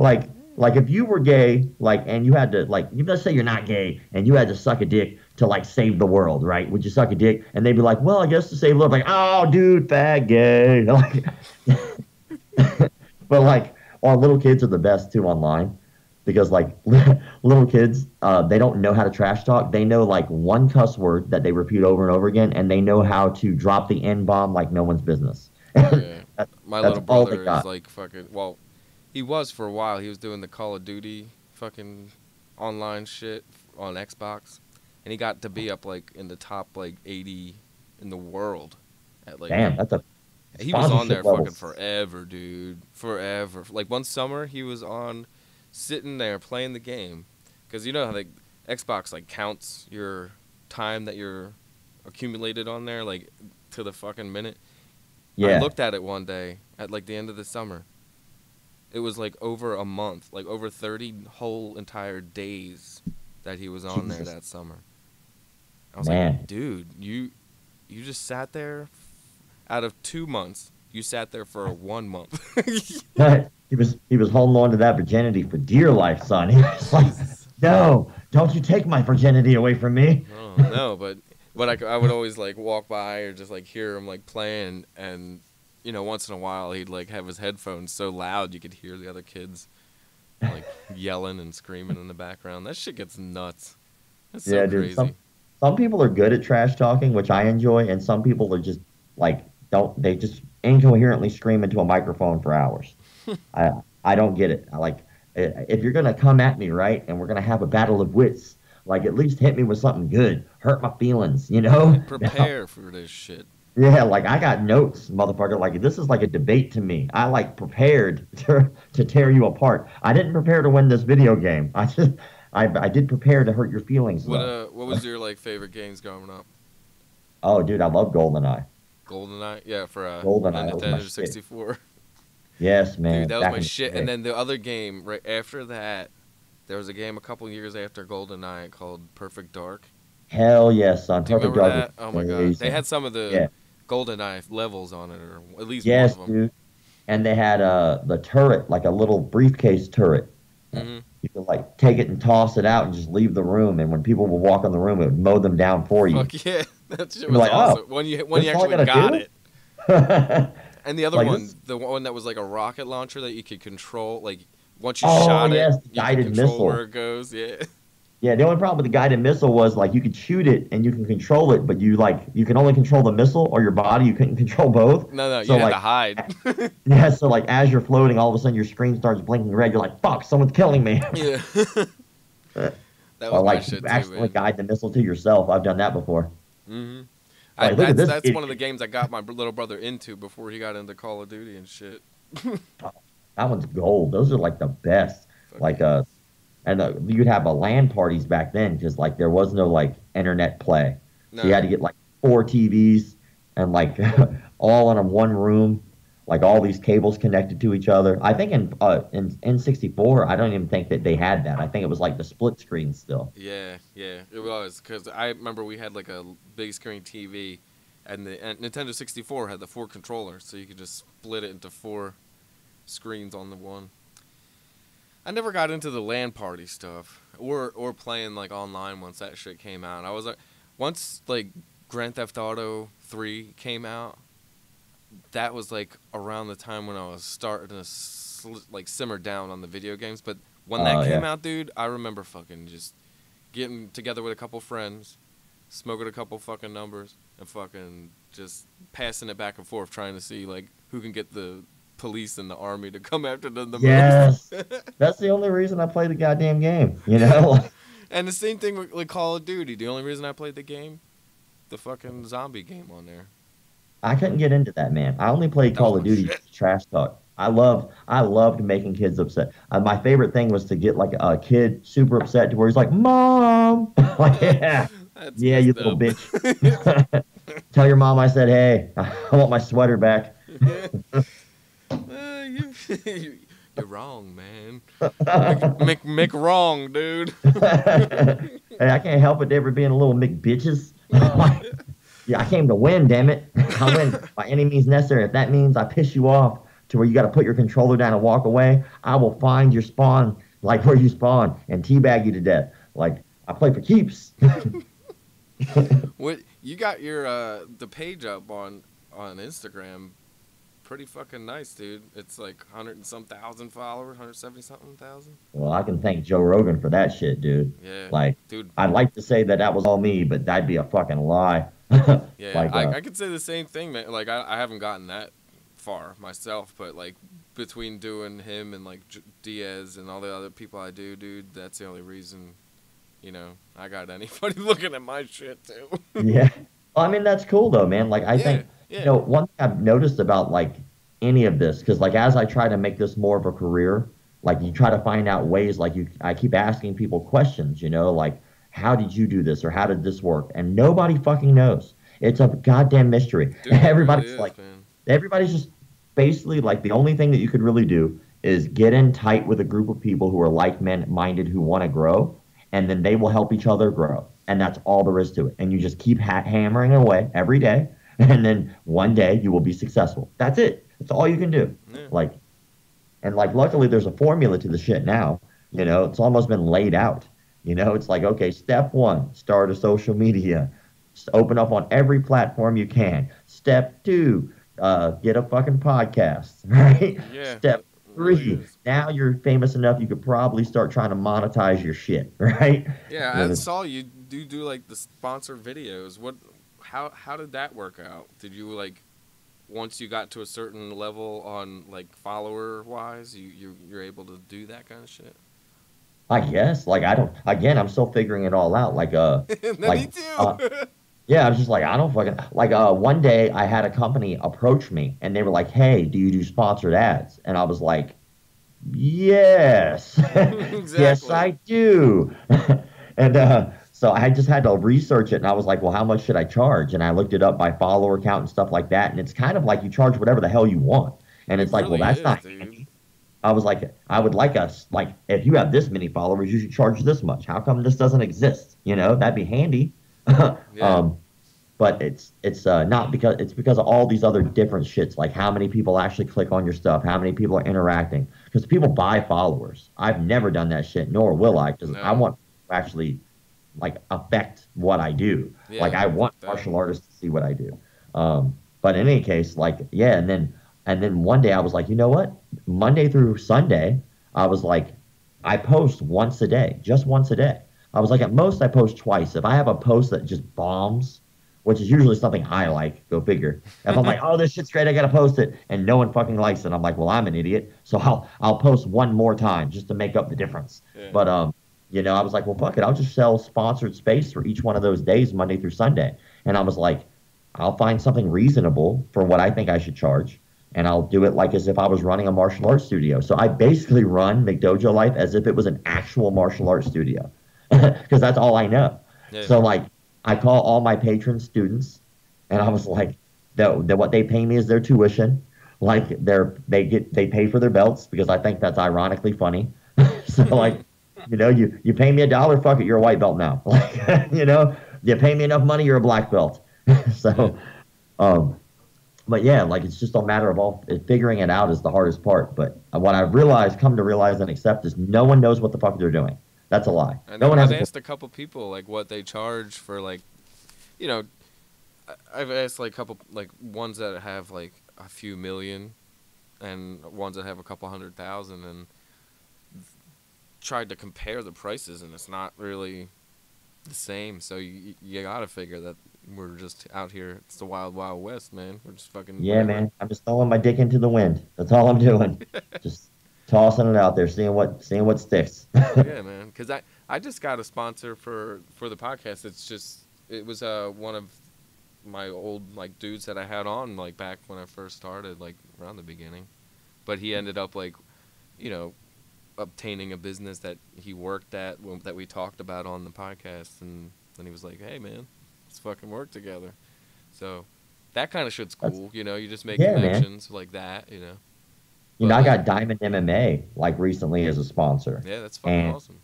Like if you were gay, like, and you had to, like, you let's say you're not gay and you had to suck a dick to like save the world, right? Would you suck a dick? And they'd be like, well, I guess to save love. Like, oh, dude, fag gay. Like, but like, our little kids are the best too online because like little kids, they don't know how to trash talk. They know like one cuss word that they repeat over and over again, and they know how to drop the N bomb like no one's business. Yeah. That- My that's little all they brother is got. like fucking. Well, he was for a while. He was doing the Call of Duty fucking online shit on Xbox, and he got to be up like in the top like 80 in the world at like. Damn, that's a He was on there sponsorship fucking level. forever, dude. Forever. Like one summer, he was on, sitting there playing the game, because you know how like Xbox like counts your time that you're accumulated on there like to the fucking minute. I Yeah, looked at it one day at like the end of the summer. It was like over a month, like over 30 whole entire days that he was on there Jesus, that summer. I was man. like, dude, you just sat there. Out of 2 months, you sat there for 1 month. He was holding on to that virginity for dear life, son. He was like, Jesus. no, don't you take my virginity away from me. No, but I would always like walk by or just like hear him like playing, and once in a while he'd like have his headphones so loud you could hear the other kids like yelling and screaming in the background. That shit gets nuts. That's so Yeah, dude. crazy. Some people are good at trash talking, which I enjoy, and some people are just like don't they just incoherently scream into a microphone for hours. I I don't get it. If you're gonna come at me, right, and we're gonna have a battle of wits, like at least hit me with something good, hurt my feelings, you know? Like, prepare for this shit. Yeah, like I got notes, motherfucker. Like this is like a debate to me. I like prepared to tear you apart. I didn't prepare to win this video game. I did prepare to hurt your feelings though. What was your like favorite games growing up? Oh, dude, I love GoldenEye. GoldenEye, yeah, for GoldenEye was my Nintendo shit. 64. Yes, man. Dude, that was Back my in the shit. day. And then the other game right after that, there was a game a couple years after GoldenEye called Perfect Dark. Hell yes, son. Do you Perfect remember Dark that? was Oh my god, they amazing. had some of the Yeah. GoldenEye levels on it, or at least one Yes, of them. dude. And they had the turret, like a little briefcase turret. Hmm. You could like take it and toss it out and just leave the room. And when people would walk in the room, it would mow them down for you. Fuck yeah, that shit You'd be was like, awesome. oh, When you this is all I actually gotta got do? it. And the other Like one, this. the one that was like a rocket launcher that you could control, like once you Oh shot it, yes, the you could guided control where missile. it goes. Yeah. Yeah, the only problem with the guided missile was like you could shoot it and you can control it, but you can only control the missile or your body. You couldn't control both. No, you So had to like hide. yeah, so like as you're floating, all of a sudden your screen starts blinking red. You're like, fuck, someone's killing me. Yeah. That Or was my like shit you too, accidentally man. guide the missile to yourself. I've done that before. Hmm. Like, look at this That's one of the idiot. games I got my little brother into before he got into Call of Duty and shit. That one's gold. Those are like the best. Fuck Like yeah. and you'd have a LAN parties back then because like there was no like internet play, so you had No. to get like 4 TVs and like all in a one room, like all these cables connected to each other. I think in N64, I don't even think that they had that. I think it was like the split screen still. Yeah, yeah, it was because I remember we had like a big screen TV, and the and Nintendo 64 had the four controllers, so you could just split it into four screens on the one. I never got into the LAN party stuff or playing like online once that shit came out. I was like, once like Grand Theft Auto 3 came out, that was like around the time when I was starting to like simmer down on the video games. But when that came Yeah. out, dude, I remember fucking just getting together with a couple friends, smoking a couple fucking numbers, and fucking just passing it back and forth, trying to see like who can get the police and the army to come after them the most. Yes. That's the only reason I play the goddamn game, you know? And the same thing with like Call of Duty. The only reason I played the game, the fucking zombie game on there. I couldn't get into that, man. I only played That was Call of my Duty shit. trash talk. I loved making kids upset. My favorite thing was to get like a kid super upset to where he's like, "Mom," like, yeah, That's yeah, you messed little up. bitch. Tell your mom I said, "Hey, I want my sweater back." Yeah. You're wrong, man. Mick wrong, dude. Hey, I can't help it. They were being a little McBitches. Yeah, I came to win, damn it. I win by any means necessary. If that means I piss you off to where you got to put your controller down and walk away, I will find your spawn, like where you spawn, and teabag you to death. Like, I play for keeps. What you got your the page up on Instagram? Pretty fucking nice, dude. It's like 100 and some thousand followers, 170 something thousand. Well, I can thank Joe Rogan for that shit, dude. Yeah, Like, dude. I'd like to say that that was all me, but that'd be a fucking lie. Yeah, Like, I could say the same thing, man. Like I haven't gotten that far myself, but like between doing him and like Diaz and all the other people I do, dude, that's the only reason. I got anybody looking at my shit too. yeah. Well, I mean, that's cool though, man. Like, I Yeah, think, yeah, one thing I've noticed about like any of this, because like as I try to make this more of a career, like you try to find out ways, like I keep asking people questions, like, how did you do this or how did this work? And nobody fucking knows. It's a goddamn mystery. dude, it really Everybody's is, like, man. everybody's just basically like the only thing that you could really do is get in tight with a group of people who are like-minded who want to grow, and then they will help each other grow. And that's all there is to it. And you just keep hammering away every day, and then one day you will be successful. That's it. That's all you can do. Yeah, Like, and like, luckily there's a formula to the shit now. It's almost been laid out. It's like, okay, step one, start a social media. Open up on every platform you can. Step two, get a fucking podcast, right? yeah, Step it really three, is. now you're famous enough you could probably start trying to monetize your shit, right? Yeah, And I then saw you do like the sponsored videos. How did that work out? Did you like once you got to a certain level on like follower wise, you're able to do that kind of shit? I guess, like, I don't, again, I'm still figuring it all out. Me Like, too. yeah, I was just like, I don't fucking like. One day I had a company approach me and they were like, "Hey, do you do sponsored ads?" And I was like, "Yes, yes, Exactly. I do." And so I just had to research it, and I was like, "Well, how much should I charge?" And I looked it up by follower count and stuff like that. And it's kind of like you charge whatever the hell you want. And It it's like, well, really that's is, not dude. handy. I was like, I would like us like if you have this many followers, you should charge this much. How come this doesn't exist? That'd be handy. Yeah. um, but it's not because it's because of all these other different shits, like how many people actually click on your stuff, how many people are interacting, because people buy followers. I've never done that shit, nor will I, because I No. want to actually like affect what I do. Like, Yeah. I want Fuck that. martial artists to see what I do. But in any case, like, yeah, and then one day I was like, you know what, Monday through Sunday, I was like, I post once a day, just once a day. I was like, at most I post twice. If I have a post that just bombs, which is usually something I like, go figure. If I'm like, oh, this shit's great, I gotta post it, and no one fucking likes it, I'm like, well, I'm an idiot, so I'll post one more time just to make up the difference. Yeah. But I was like, well, fuck it, I'll just sell sponsored space for each one of those days, Monday through Sunday. And I was like, I'll find something reasonable for what I think I should charge. and I'll do it like as if I was running a martial arts studio. So I basically run McDojoLife as if it was an actual martial arts studio, because that's all I know. Yeah. So like I call all my patron students, and I was like, that what they pay me is their tuition. Like they pay for their belts because I think that's ironically funny. So like, you pay me $1, fuck it, you're a white belt now. Like, you pay me enough money, you're a black belt. Yeah. So, um, but yeah, like it's just a matter of all figuring it out is the hardest part. But what I've realized, come to realize and accept, is no one knows what the fuck they're doing. That's a lie. I No know. one has I've a clue. asked a couple people like what they charge for like, you know, I've asked like couple like ones that have like a few million, and ones that have a couple 100,000, and tried to compare the prices, and it's not really the same. So you gotta figure that we're just out here. It's the wild wild west, man. We're just fucking Yeah, whatever. man. I'm just throwing my dick into the wind. That's all I'm doing. Just tossing it out there, seeing what sticks. Yeah, man. Because I just got a sponsor for the podcast. It was one of my old like dudes that I had on like back when I first started, like around the beginning. But he ended up like, you know, obtaining a business that he worked at that we talked about on the podcast, and then he was like, "Hey, man, let's fucking work together." So that kind of shit's That's cool, you know. You just make Yeah, man. connections like that, you know. I But got Diamond MMA like recently as a sponsor, yeah, that's fucking and awesome.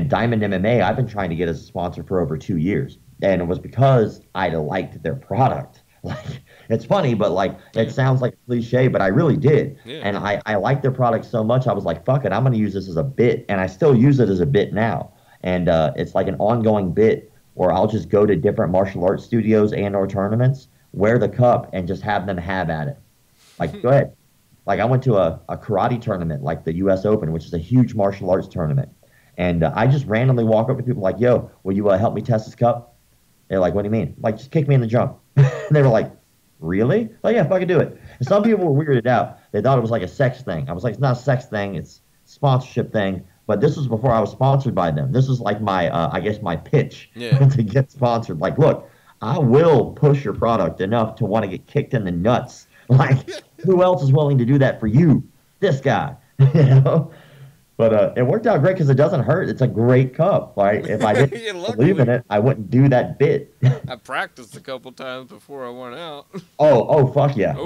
Diamond MMA I've been trying to get as a sponsor for over 2 years, and it was because I liked their product. Like it's funny, but like it Yeah, sounds like a cliche, but I really did, yeah, and I liked their product so much I was like, fuck it, I'm gonna use this as a bit, and I still use it as a bit now, and it's like an ongoing bit where I'll just go to different martial arts studios and/or tournaments, wear the cup, and just have them have at it. Like, go ahead. Like I went to a karate tournament, like the U.S. Open, which is a huge martial arts tournament, and I just randomly walk up to people like, "Yo, will you help me test this cup?" They're like, "What do you mean?" Like, just kick me in the jump. They were like, "Really?" Oh yeah, fucking do it. And some people were weirded out. They thought it was like a sex thing. I was like, "It's not a sex thing. It's a sponsorship thing." But this was before I was sponsored by them. This is like my, I guess, my pitch yeah. to get sponsored. Like, look, I will push your product enough to want to get kicked in the nuts. Like, who else is willing to do that for you? This guy, you know. But it worked out great because it doesn't hurt. It's a great cup. Right? If I didn't Yeah, believe in luckily, it, I wouldn't do that bit. I practiced a couple times before I went out. Oh, fuck yeah. Oh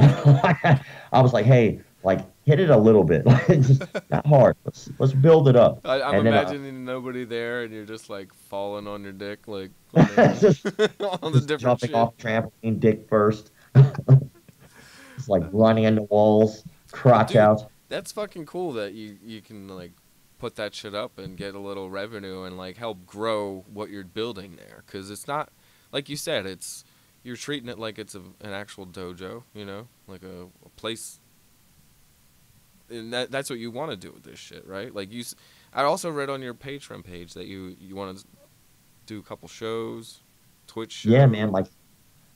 yeah. I was like, hey, like hit it a little bit, like just not hard. Let's build it up, I'm and then imagining nobody there, and you're just like falling on your dick, like on just all the different jumping shit. off trampoline, dick first, just like running into walls, crotch Dude, out. that's fucking cool that you can like put that shit up and get a little revenue and like help grow what you're building there. Cause it's not like you said, it's you're treating it like it's an actual dojo, you know, like a place. And that's what you want to do with this shit, right? Like I also read on your Patreon page that you want to do a couple shows, Twitch Yeah, man. shows. Like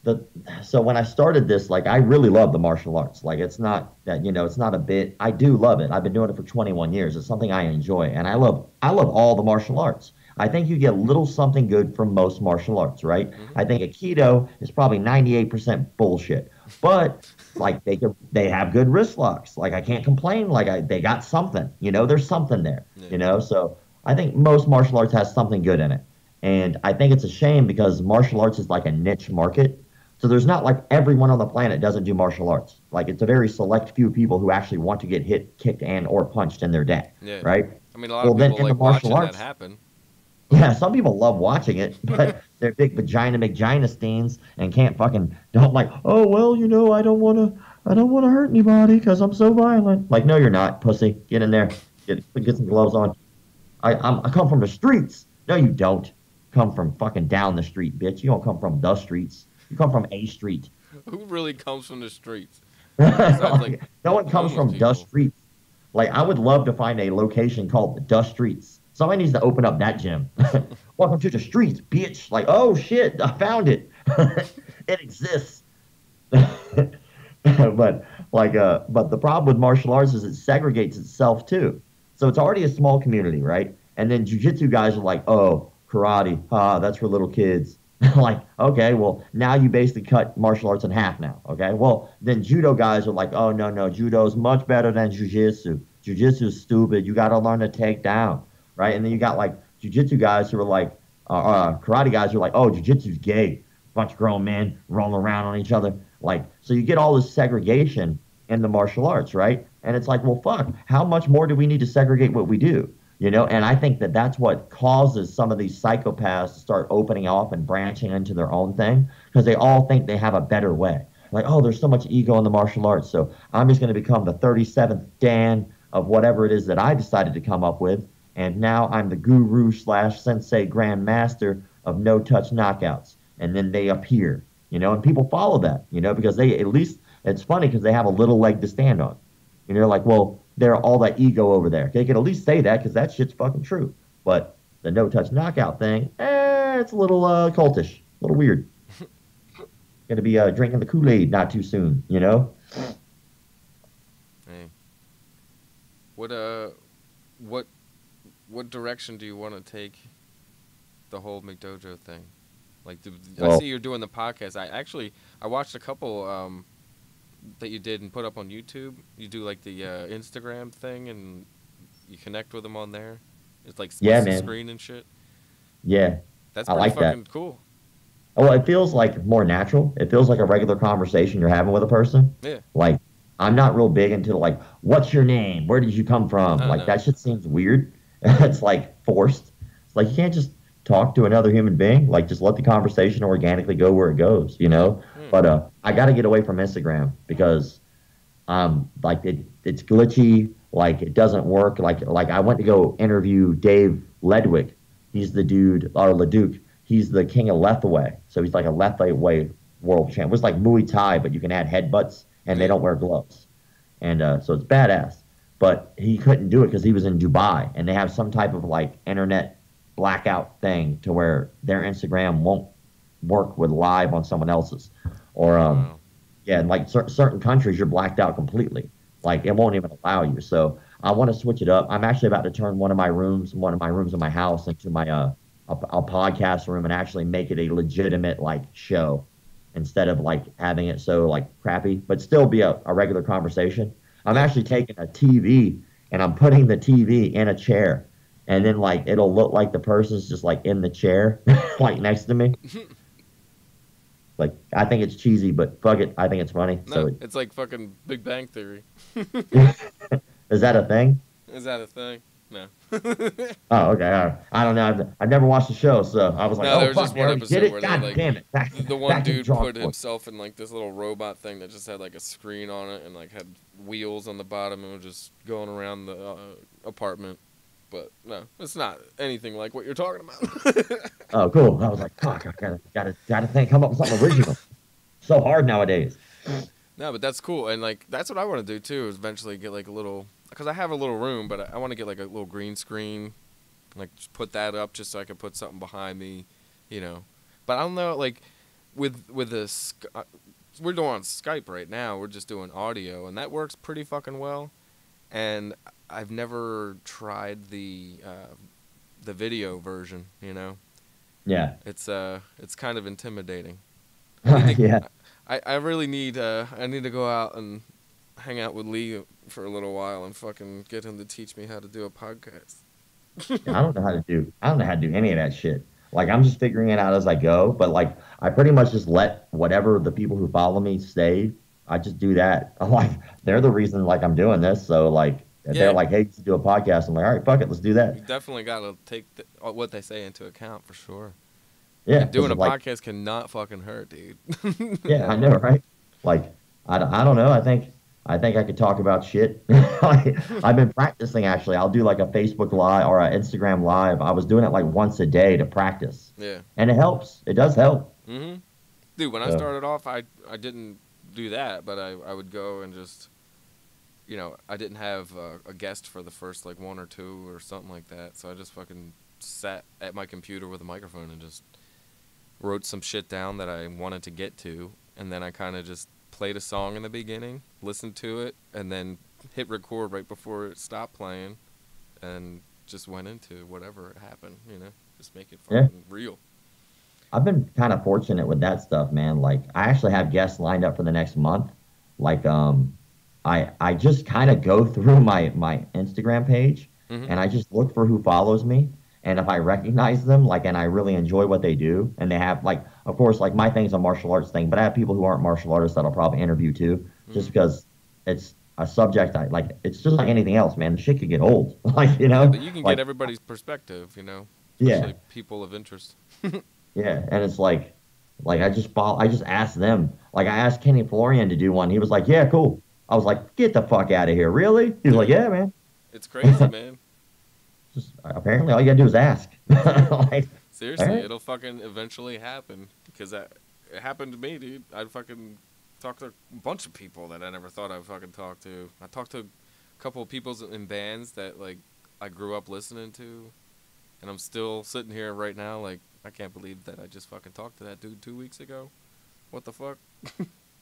the so when I started this, like I really love the martial arts. Like it's not that it's not a bit. I do love it. I've been doing it for 21 years. It's something I enjoy, and I love all the martial arts. I think you get a little something good from most martial arts, right? Hmm. I think Aikido is probably 98% bullshit, but like they have good wrist locks. Like I can't complain. Like they got something. There's something there. Yeah, So I think most martial arts has something good in it, and I think it's a shame because martial arts is like a niche market. So there's not like everyone on the planet doesn't do martial arts. Like it's a very select few people who actually want to get hit, kicked, and or punched in their day, yeah. right? I mean, a lot Well, of then people in the like martial watching that arts, happen, but yeah, some people love watching it, but they're big vagina McGinesteins and can't fucking don't like. Oh well, I don't wanna hurt anybody because I'm so violent. Like, no, you're not, pussy. Get in there, get some gloves on. I come from the streets. No, you don't. Come from fucking down the street, bitch. You don't come from the streets. You come from a street. who really comes from the streets besides like Like, no one comes homeless from the people? streets. Like, I would love to find a location called the Streets. Somebody needs to open up that gym. Welcome to the streets, bitch. Like, oh shit, I found it. It exists. But the problem with martial arts is it segregates itself too. So it's already a small community, right? And then jujitsu guys are like, oh, karate, that's for little kids. Like, okay, well, now you basically cut martial arts in half now. Okay, well, then judo guys are like, oh, no, no, judo is much better than jujitsu. Jujitsu is stupid. You got to learn to take down, right? And then you got like jujitsu guys who are like, karate guys who are like, oh, jujitsu's gay. Bunch of grown men rolling around on each other. Like, so you get all this segregation in the martial arts, right? And it's like, well, fuck, how much more do we need to segregate what we do? And I think that that's what causes some of these psychopaths to start opening off and branching into their own thing because they all think they have a better way. Like, oh, there's so much ego in the martial arts, so I'm just going to become the 37th Dan of whatever it is that I decided to come up with, and now I'm the guru slash sensei grandmaster of no touch knockouts, and then they appear, and people follow that, because they at least it's funny because they have a little leg to stand on. Like, well, they're all that ego over there. They can at least say that because that shit's fucking true. But the no touch knockout thing, it's a little cultish, a little weird. Gonna be drinking the Kool-Aid not too soon. Hey. What direction do you want to take the whole McDojo thing? Like, I see you're doing the podcast. I watched a couple that you did and put up on YouTube. You do like the Instagram thing and you connect with them on there. It's like splits the screen and shit. Yeah, that's pretty like fucking cool. Well, it feels like more natural. It feels like a regular conversation you're having with a person. Yeah. Like, I'm not real big into like, what's your name? Where did you come from? Like, that shit seems weird. It's like forced. It's like you can't just talk to another human being. Like, just let the conversation organically go where it goes. But I got to get away from Instagram because like it's glitchy. Like, it doesn't work. Like I went to go interview Dave Ledwick. He's the dude, or Leduc. He's the king of Lethway. So he's like a Lethway world champ. It was like Muay Thai, but you can add headbutts and they don't wear gloves. And so it's badass. But he couldn't do it because he was in Dubai and they have some type of like internet blackout thing to where their Instagram won't work with live on someone else's. Or, yeah, and like certain countries, you're blacked out completely. Like, it won't even allow you. So I want to switch it up. I'm actually about to turn one of my rooms in my house into my a podcast room and actually make it a legitimate like show instead of like having it so like crappy, but still be a regular conversation. I'm actually taking a TV and I'm putting the TV in a chair, and then like it'll look like the person's just like in the chair, like next to me. Like, I think it's cheesy, but fuck it, I think it's funny. No, so it's like fucking Big Bang Theory. Is that a thing? Is that a thing? No. Oh, okay. All right. I don't know. I've never watched the show, so I was like, there was just one episode where God damn it. The one dude put himself in like this little robot thing that just had like a screen on it and like had wheels on the bottom and was just going around the apartment. But no, it's not anything like what you're talking about. Oh, cool. I was like, fuck, I gotta come up with something original. So hard nowadays. No, but that's cool, and like that's what I want to do too. Is eventually get like a little, because I have a little room, but I want to get like a little green screen, like just put that up just so I can put something behind me, But I don't know, like with this, we're doing on Skype right now. We're just doing audio, and that works pretty fucking well. And I've never tried the video version, Yeah. It's kind of intimidating. Yeah. I really need I need to go out and hang out with Lee for a little while and fucking get him to teach me how to do a podcast. I don't know how to do any of that shit. Like, I'm just figuring it out as I go, but like I pretty much just let whatever the people who follow me say. I just do that. I'm like, they're the reason like I'm doing this. So like they're like, hey, you should do a podcast. I'm like, all right, fuck it, let's do that. You definitely got to take what they say into account for sure. Yeah, and doing a podcast cannot fucking hurt, dude. Yeah, I know, right? Like, I don't know. I think I could talk about shit. I've been practicing, actually. I'll do like a Facebook Live or an Instagram Live. I was doing it like once a day to practice. Yeah. And it helps. It does help. Mm-hmm. Dude, when I started off, I didn't do that, but I would go and just, I didn't have a guest for the first like one or two or something like that. So I just fucking sat at my computer with a microphone and just wrote some shit down that I wanted to get to, and then I kind of just played a song in the beginning, listened to it, and then hit record right before it stopped playing, and just went into whatever happened, just make it fucking real. I've been kind of fortunate with that stuff, man. Like I actually have guests lined up for the next month. Like I just kind of go through my Instagram page Hmm. and I just look for who follows me. And if I recognize them, like, and I really enjoy what they do, and they have like, of course, like my thing's a martial arts thing, but I have people who aren't martial artists that I'll probably interview too, just Hmm. because it's a subject I like. It's just like anything else, man. The shit could get old, Yeah, but you can get like everybody's perspective, yeah, especially people of interest. yeah, and it's like I just asked them. Like I asked Kenny Florian to do one. He was like, "Yeah, cool." I was like, "Get the fuck out of here, really?" He was like, Dude, "Yeah, man." it's crazy, man. Just apparently all you gotta do is ask. Dude, Like, all seriously, right, it'll fucking eventually happen because it happened to me, dude. I'd fucking talk to a bunch of people that I never thought I'd fucking talk to. I talked to a couple of people in bands that like I grew up listening to, and I'm still sitting here right now like I can't believe that I just fucking talked to that dude 2 weeks ago. What the fuck?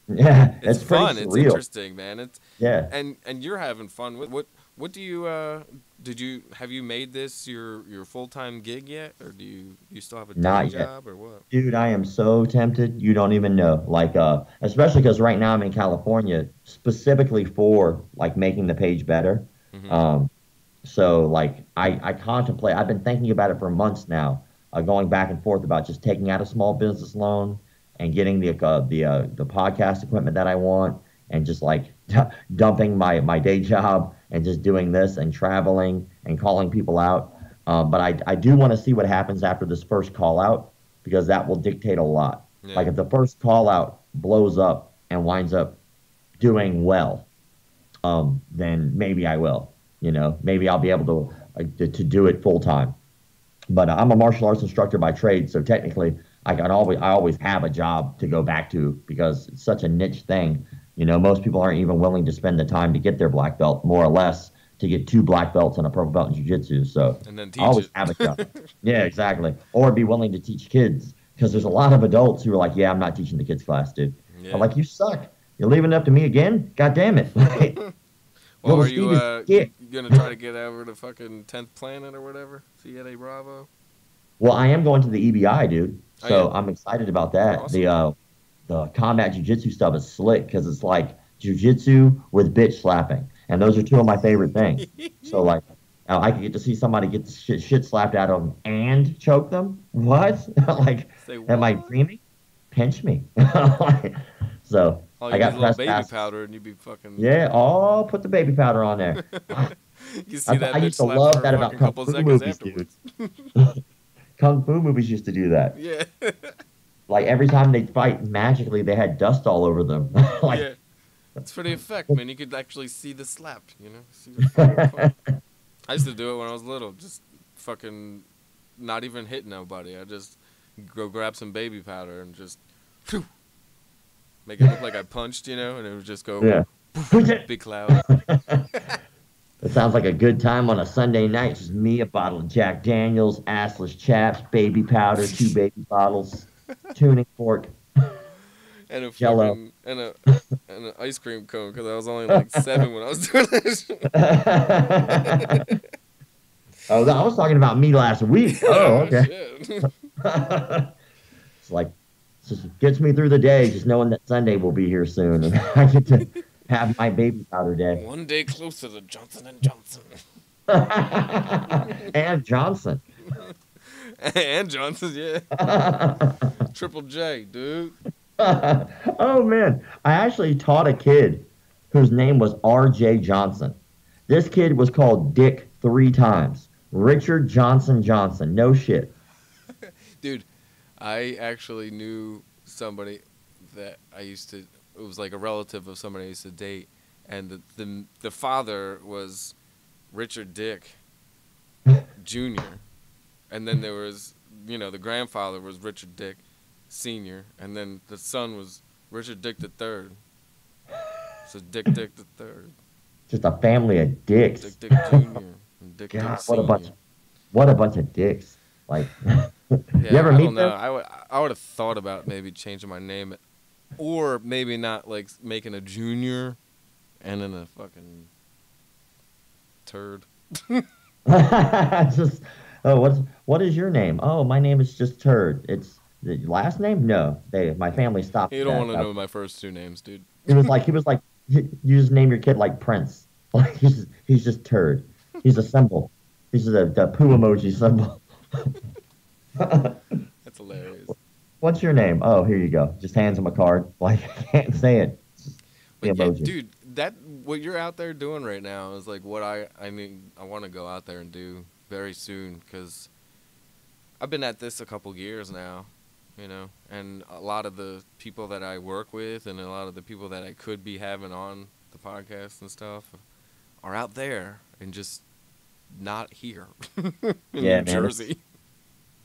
yeah, It's it's pretty fun. It's surreal. interesting, man. It's Yeah, and you're having fun with what do you did you have you made this your full-time gig yet, or do you still have a day not yet. job or what? Dude, I am so tempted. You don't even know. Like, especially because right now I'm in California, specifically for like making the page better. Mhm. Um, so like I contemplate. I've been thinking about it for months now, going back and forth about just taking out a small business loan and getting the podcast equipment that I want, and just like dumping my day job and just doing this and traveling and calling people out. But I do want to see what happens after this first call out because that will dictate a lot. Yeah. Like if the first call out blows up and winds up doing well, then maybe I will. Maybe I'll be able to do it full time. But I'm a martial arts instructor by trade, so technically I always have a job to go back to because it's such a niche thing. Most people aren't even willing to spend the time to get their black belt, more or less, to get two black belts and a purple belt in jiu-jitsu. So And then I teach always it. have a job. Yeah, exactly. Or be willing to teach kids because there's a lot of adults who are like, "Yeah, I'm not teaching the kids class, dude." I'm Yeah. like, "You suck. You're leaving it up to me again? God damn it!" Well, Little are you Steve is shit. gonna try to get over to fucking 10th Planet or whatever? Fiat Bravo. Well, I am going to the EBI, dude. Oh yeah. So I'm excited about that. Awesome. The combat jujitsu stuff is slick because it's like jujitsu with bitch slapping, and those are two of my favorite things. So like, I could get to see somebody get the shit slapped out of them and choke them. What? Like, Say am I what? dreaming? Pinch me. Like, so All I you need is got a little press baby passes. powder and you'd be fucking. Yeah, oh, put the baby powder on there. You see I that bitch used to slap love for a that about fucking kung couple fu seconds movies, dude. afterwards. Kung fu movies used to do that. Yeah. Like every time they'd fight, magically they had dust all over them. Like, Yeah. It's for the effect, man. You could actually see the slap, See the fucking punch. I used to do it when I was little. Just fucking not even hit nobody. I just go grab some baby powder and just phew, make it look like I punched, and it would just go yeah. big cloud. It sounds like a good time on a Sunday night. Just me, a bottle of Jack Daniels, assless chaps, baby powder, two baby bottles, tuning fork, And a Jello. fucking and an ice cream cone because I was only like 7 when I was doing this. Oh, I was talking about me last week. Oh, Oh okay. shit. It's like, it just gets me through the day, just knowing that Sunday will be here soon, and I get to have my baby powder day. One day closer to Johnson and Johnson. And Johnson. And Johnson, yeah. Triple J, dude. Oh man, I actually taught a kid whose name was R.J. Johnson. This kid was called Dick 3 times. Richard Johnson Johnson. No shit. Dude, I actually knew somebody that I used to. It was like a relative of somebody I used to date, and the father was Richard Dick Jr. And then there was, the grandfather was Richard Dick Sr. And then the son was Richard Dick the Third. So Dick the Third, Just a family of dicks. Dick Jr. and Dick God, Sr. what a bunch of dicks. Like, you Yeah, ever I don't meet know. them? I would have thought about maybe changing my name, or maybe not like making a junior, and then a fucking turd. Just, oh, what is your name? Oh, my name is just Turd. It's The last name? No, my family stopped You don't that. want to know my first two names, dude. He was like, you just name your kid like Prince. Like he's just turd. He's a symbol. He's the poo emoji symbol. That's hilarious. What's your name? Oh, here you go. Just hands him a card. Like I can't say it. It's just the But yeah, emoji. dude, that what you're out there doing right now is like what I mean I want to go out there and do very soon because I've been at this a couple years now, and a lot of the people that I work with and a lot of the people that I could be having on the podcast and stuff are out there and just not here in New Yeah, man. Jersey.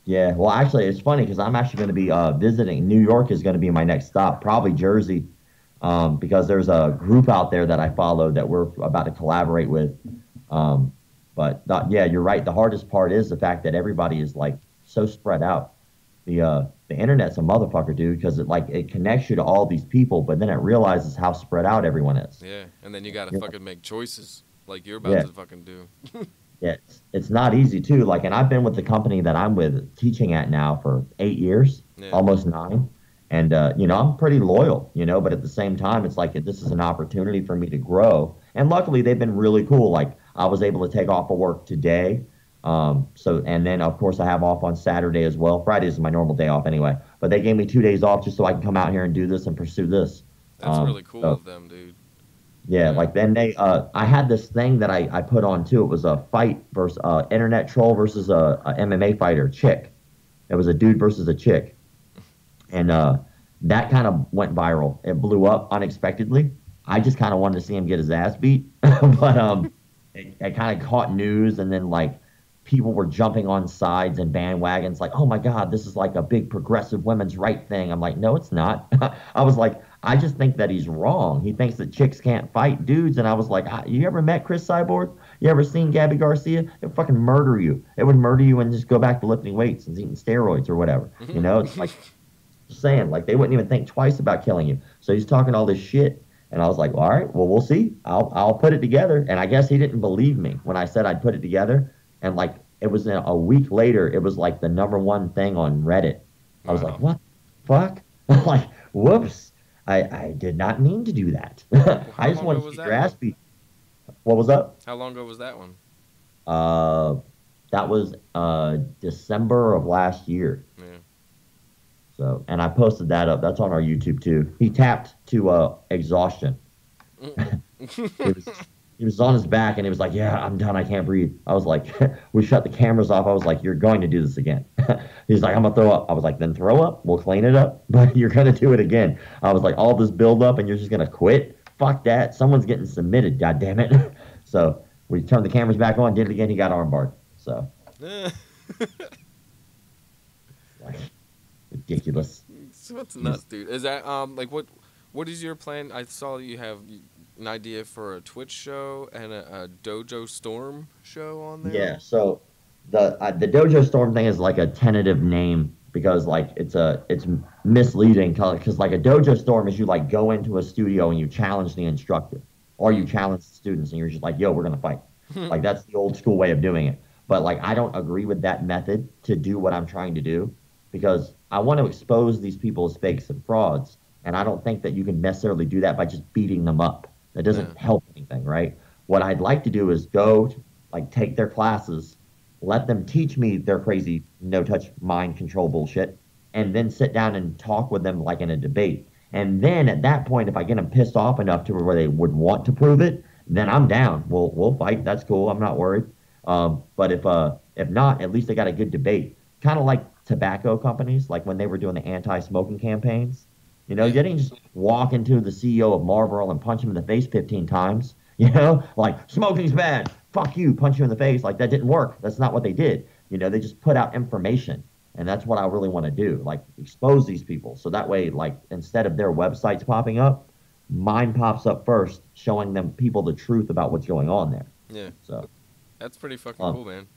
Yeah. Well, actually, it's funny because I'm actually going to be visiting. New York is going to be my next stop. Probably Jersey, because there's a group out there that I follow that we're about to collaborate with. Um, yeah, you're right. The hardest part is the fact that everybody is like so spread out. The internet's a motherfucker, dude, because it connects you to all these people, but then it realizes how spread out everyone is. Yeah, and then you gotta You're like, fucking make choices like you're about yeah, to fucking do. yeah, it's not easy too. Like, and I've been with the company that I'm with teaching at now for 8 years, Yeah, almost nine, and I'm pretty loyal, but at the same time, it's like this is an opportunity for me to grow, and luckily they've been really cool. Like, I was able to take off of work today. And then of course I have off on Saturday as well. Friday is my normal day off anyway, but they gave me 2 days off just so I can come out here and do this and pursue this. that's really cool So of them, dude. yeah, Yeah. like then I had this thing that I put on too. It was a fight versus internet troll versus a MMA fighter chick. It was a dude versus a chick, and that kind of went viral. It blew up unexpectedly. I just kind of wanted to see him get his ass beat, but it kind of caught news, and then like people were jumping on sides and bandwagons, like, oh my god, this is like a big progressive women's right thing. I'm like, no, it's not. I was like, I just think that he's wrong. He thinks that chicks can't fight dudes, and I was like, you ever met Chris Cyborg? You ever seen Gabby Garcia? It would fucking murder you. It would murder you and just go back to lifting weights and eating steroids or whatever. It's like saying like they wouldn't even think twice about killing you. So he's talking all this shit, and I was like, well, all right, well, we'll see. I'll put it together. And I guess he didn't believe me when I said I'd put it together. And like it was a week later, it was like the number one thing on Reddit. I was like, Wow. what the fuck? I'm like, whoops. I did not mean to do that. Well, I how just long want ago to was see your that ass one? beat. What was up? How long ago was that one? Uh, that was December of last year. Yeah. So, and I posted that up. That's on our YouTube too. He tapped to exhaustion. He was he was on his back and he was like, "Yeah, I'm done. I can't breathe." I was like, "We shut the cameras off." I was like, "You're going to do this again." He's like, "I'm gonna throw up." I was like, "Then throw up. We'll clean it up, but you're gonna do it again." I was like, "All this build up and you're just gonna quit? Fuck that. Someone's getting submitted. God damn it." So we turned the cameras back on, did it again. He got armbarred. So like ridiculous. So what's nuts, dude? Is that like what is your plan? I saw you have an idea for a Twitch show and a Dojo Storm show on there. Yeah, so the Dojo Storm thing is like a tentative name because like it's misleading because like a Dojo Storm is you like go into a studio and you challenge the instructor or you challenge the students and you're just like, yo, we're gonna fight. Like that's the old school way of doing it. But like I don't agree with that method to do what I'm trying to do because I want to expose these people as fakes and frauds, and I don't think that you can necessarily do that by just beating them up. That Yeah. doesn't help anything, right? What I'd like to do is go like take their classes, let them teach me their crazy no touch mind control bullshit, and then sit down and talk with them like in a debate. And then at that point, if I get them pissed off enough to where they would want to prove it, then I'm down. We'll fight. That's cool. I'm not worried. But if not, at least they got a good debate. Kind of like tobacco companies, like when they were doing the anti-smoking campaigns. You Yeah. didn't just walk into the CEO of Marlboro and punch him in the face 15 times. Like smoking's bad. Fuck you, punch you in the face. Like that didn't work. That's not what they did. They just put out information, and that's what I really want to do. Like expose these people, so that way, like instead of their websites popping up, mine pops up first, showing them people the truth about what's going on there. Yeah. So, That's pretty fucking um, cool, man.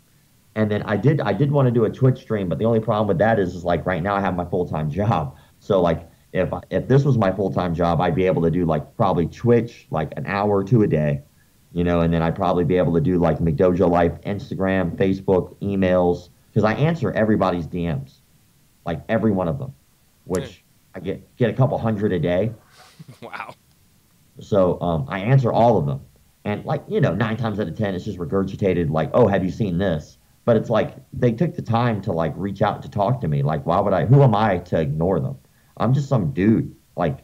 and then I did want to do a Twitch stream, but the only problem with that is like right now I have my full time job. So like if this was my full time job, I'd be able to do like probably Twitch like an hour or two a day, and then I'd probably be able to do like McDojoLife, Instagram, Facebook, emails, because I answer everybody's DMs. like every one of them, Yeah. which I get a couple hundred a day. Wow. So I answer all of them, and like 9 times out of 10, it's just regurgitated like, "Oh, have you seen this?" But it's like they took the time to like reach out to talk to me. Like, why would I? Who am I to ignore them? I'm just some dude. Like,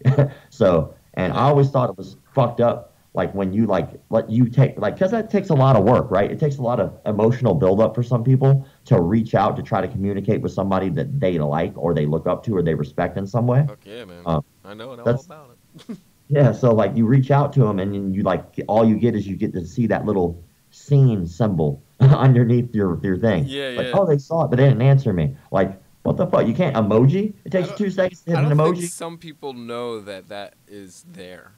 so, and I Yeah. always thought it was fucked up. Like when you like let you take like because that takes a lot of work, right? It takes a lot of emotional buildup for some people to reach out to try to communicate with somebody that they like or they look up to or they respect in some way. Fuck yeah, man. Um, I know it all that's about it. yeah, so like you reach out to them and then you like all you get is you get to see that little scene symbol underneath your thing. Yeah, Like, yeah. oh, they saw it, but they didn't answer me. Like, what the fuck? You can't emoji? It I takes you don't. 2 seconds to hit I an don't think emoji. some people know that that is there.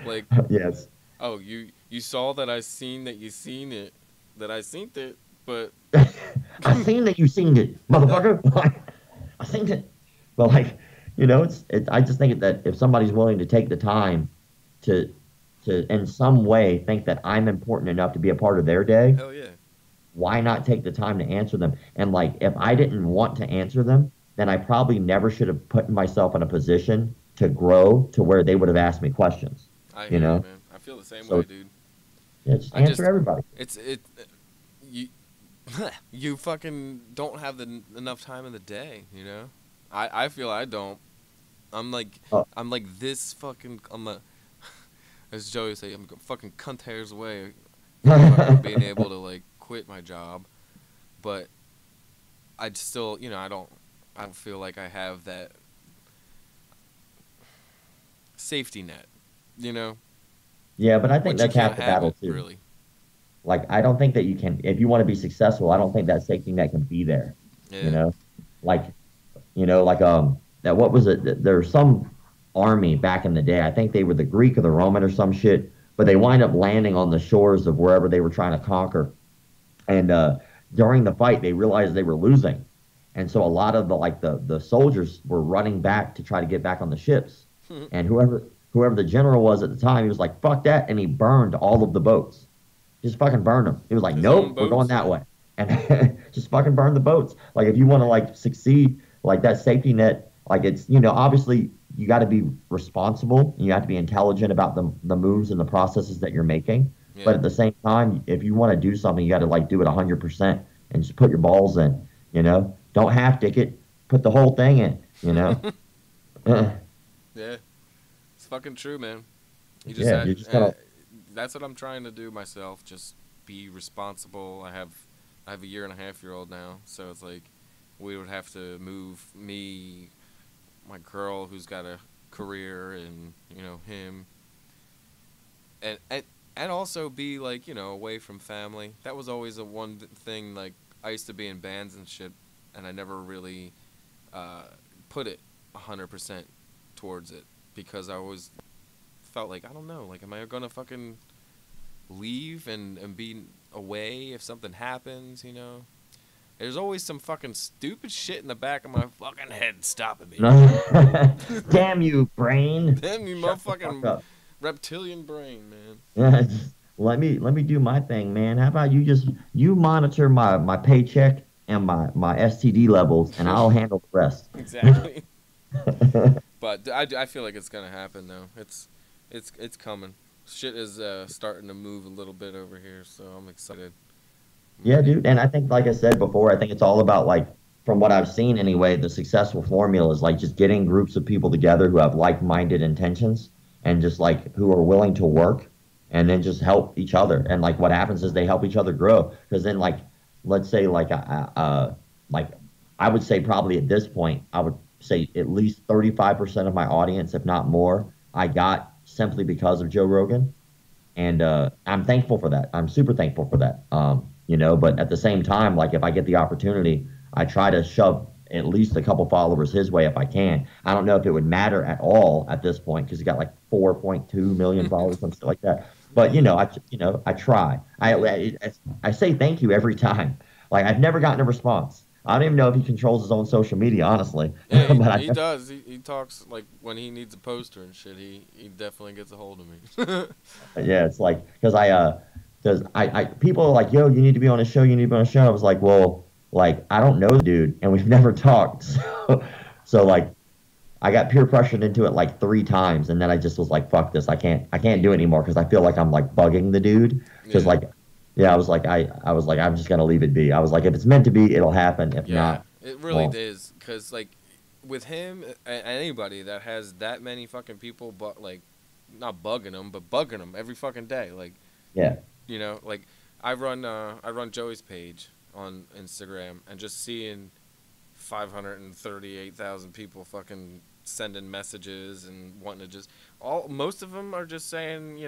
Like, Yes. oh, you saw that I seen that you seen it, that I seen it, but I seen that you seen it, motherfucker. I seen it. But like, I just think that if somebody's willing to take the time to in some way think that I'm important enough to be a part of their day, hell yeah. why not take the time to answer them? And like, if I didn't want to answer them, then I probably never should have put myself in a position to grow to where they would have asked me questions, I you hear you, know? man. I feel the same So way, dude. yeah, just I answer just, everybody. it's it, you, you fucking don't have enough time in the day, you know. I feel I don't. I'm like, Oh. I'm like this fucking. I'm a, as Joey would say, I'm fucking cunt hairs away from fucking being able to like quit my job, but I'd still, I don't feel like I have that safety net, you know, Yeah, but I think which you that's can't half the have battle it too. really. Like, I don't think that you can, if you want to be successful, I don't think that safety net can be there, you Yeah. know? Like, that what was it? There's some army back in the day. I think they were the Greek or the Roman or some shit, but they wind up landing on the shores of wherever they were trying to conquer. And during the fight, they realized they were losing, and so a lot of the soldiers were running back to try to get back on the ships. And whoever the general was at the time, he was like, "Fuck that," and he burned all of the boats. Just fucking burned them. He was like, His own "Nope, we're going boats, that yeah. way," and just fucking burn the boats. Like if you want to like succeed, like that safety net, like it's obviously you got to be responsible. You have to be intelligent about the moves and the processes that you're making. But Yeah. at the same time, if you want to do something, you got to like do it 100% and just put your balls in. Don't half dick it. Put the whole thing in. Yeah. It's fucking true, man. You just Yeah, had. you just gotta. That's what I'm trying to do myself. Just be responsible. I have a year and a half year old now, so it's like we would have to move me, my girl who's got a career, and him, and also be like away from family. That was always a one thing. Like I used to be in bands and shit, and I never really uh, put it 100% towards it because I always felt like I don't know. Like, am I gonna fucking leave and be away if something happens? There's always some fucking stupid shit in the back of my fucking head stopping me. Damn you, brain! Damn you, Shut the fuck motherfucking up. reptilian brain, man. Yeah, just let me do my thing, man. How about you monitor my paycheck and my STD levels, and I'll handle the rest. Exactly. But I feel like it's gonna happen though. It's coming. Shit is starting to move a little bit over here, so I'm excited. I'm Yeah, ready. dude. And I think, like I said before, I think it's all about like, from what I've seen anyway, the successful formula is like just getting groups of people together who have like-minded intentions and just like who are willing to work and then just help each other. And like what happens is they help each other grow. Because then like, let's say like I would say probably at this point, I would say at least 35% of my audience, if not more, I got simply because of Joe Rogan, and I'm thankful for that. I'm super thankful for that. But at the same time, like if I get the opportunity, I try to shove at least a couple followers his way if I can. I don't know if it would matter at all at this point because he got like 4.2 million followers, some shit like that. But I try. I say thank you every time. Like I've never gotten a response. I don't even know if he controls his own social media, honestly. Yeah, but he does. He talks like when he needs a poster and shit. He definitely gets a hold of me. Yeah, it's like because I people are like, yo, you need to be on a show, you need to be on a show. I was like, well, like I don't know the dude and we've never talked. So like I got peer pressured into it like 3 times, and then I just was like, "Fuck this! I can't do it anymore," because I feel like I'm like bugging the dude. Because Yeah. like, yeah, I was like, I'm just gonna leave it be. I was like, if it's meant to be, it'll happen. If Yeah, not, it it really won't. is. Cause like with him, anybody that has that many fucking people, but like not bugging them, but bugging them every fucking day. Like Yeah, like I run Joey's page on Instagram, and just seeing 538,000 people fucking sending messages and wanting to just all most of them are just saying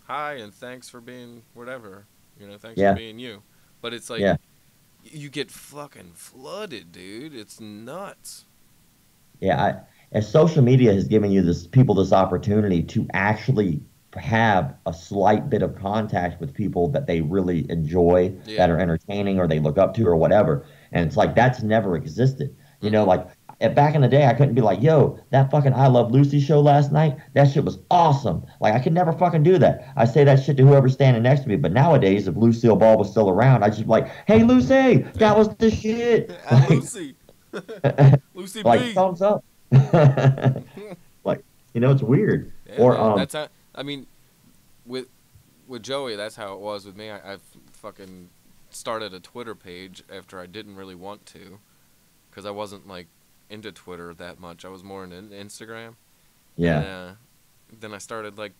hi and thanks for being whatever, thanks for yeah, being you. But it's like yeah. you get fucking flooded, dude. It's nuts. Yeah, as social media has given you this opportunity to actually have a slight bit of contact with people that they really enjoy, Yeah. that are entertaining, or they look up to, or whatever. And it's like that's never existed. Mm-mm. Like back in the day, I couldn't be like, "Yo, that fucking I Love Lucy show last night, that shit was awesome." Like I could never fucking do that. I say that shit to whoever's standing next to me. But nowadays, if Lucille Ball was still around, I just be like, "Hey, Lucy, that was the shit." At Lucy. Lucy Like B. thumbs up. Like, it's weird. Yeah, Or man. That's how. I mean, with Joey, that's how it was with me. I fucking started a Twitter page after I didn't really want to, because I wasn't like into Twitter that much. I was more into Instagram, and yeah, then I started like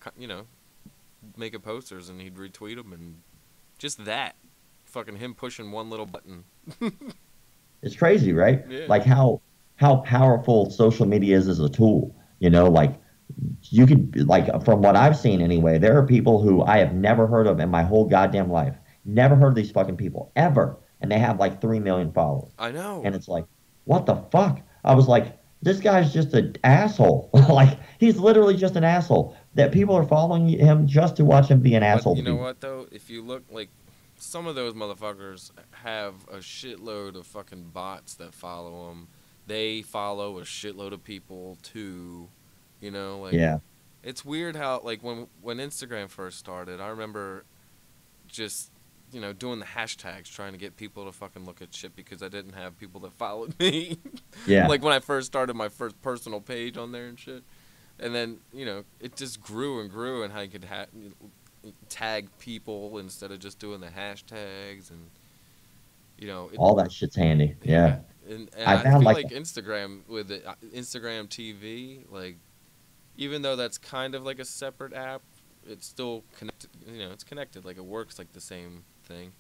making posters, and he'd retweet them, and just that, fucking him pushing one little button. it's crazy, right? Yeah. Like how powerful social media is as a tool. Like you could like from what I've seen anyway, there are people who I have never heard of in my whole goddamn life. Never heard of these fucking people ever, and they have like 3 million followers. I know. And it's like, what the fuck? I was like, this guy's just an asshole. Like he's literally just an asshole. That people are following him just to watch him be an But asshole you to know people. what though? If you look like some of those motherfuckers have a shitload of fucking bots that follow them. They follow a shitload of people too. Like Yeah. it's weird how like when Instagram first started, I remember just doing the hashtags trying to get people to fucking look at shit because I didn't have people that followed me. Yeah. Like when I first started my first personal page on there and shit. And then, it just grew and grew, and how you could tag people instead of just doing the hashtags, and All that shit's handy. yeah. Yeah. And I I found feel like like Instagram with it, Instagram TV, like even though that's kind of like a separate app, it's still connected. It's connected. Like it works like the same thing,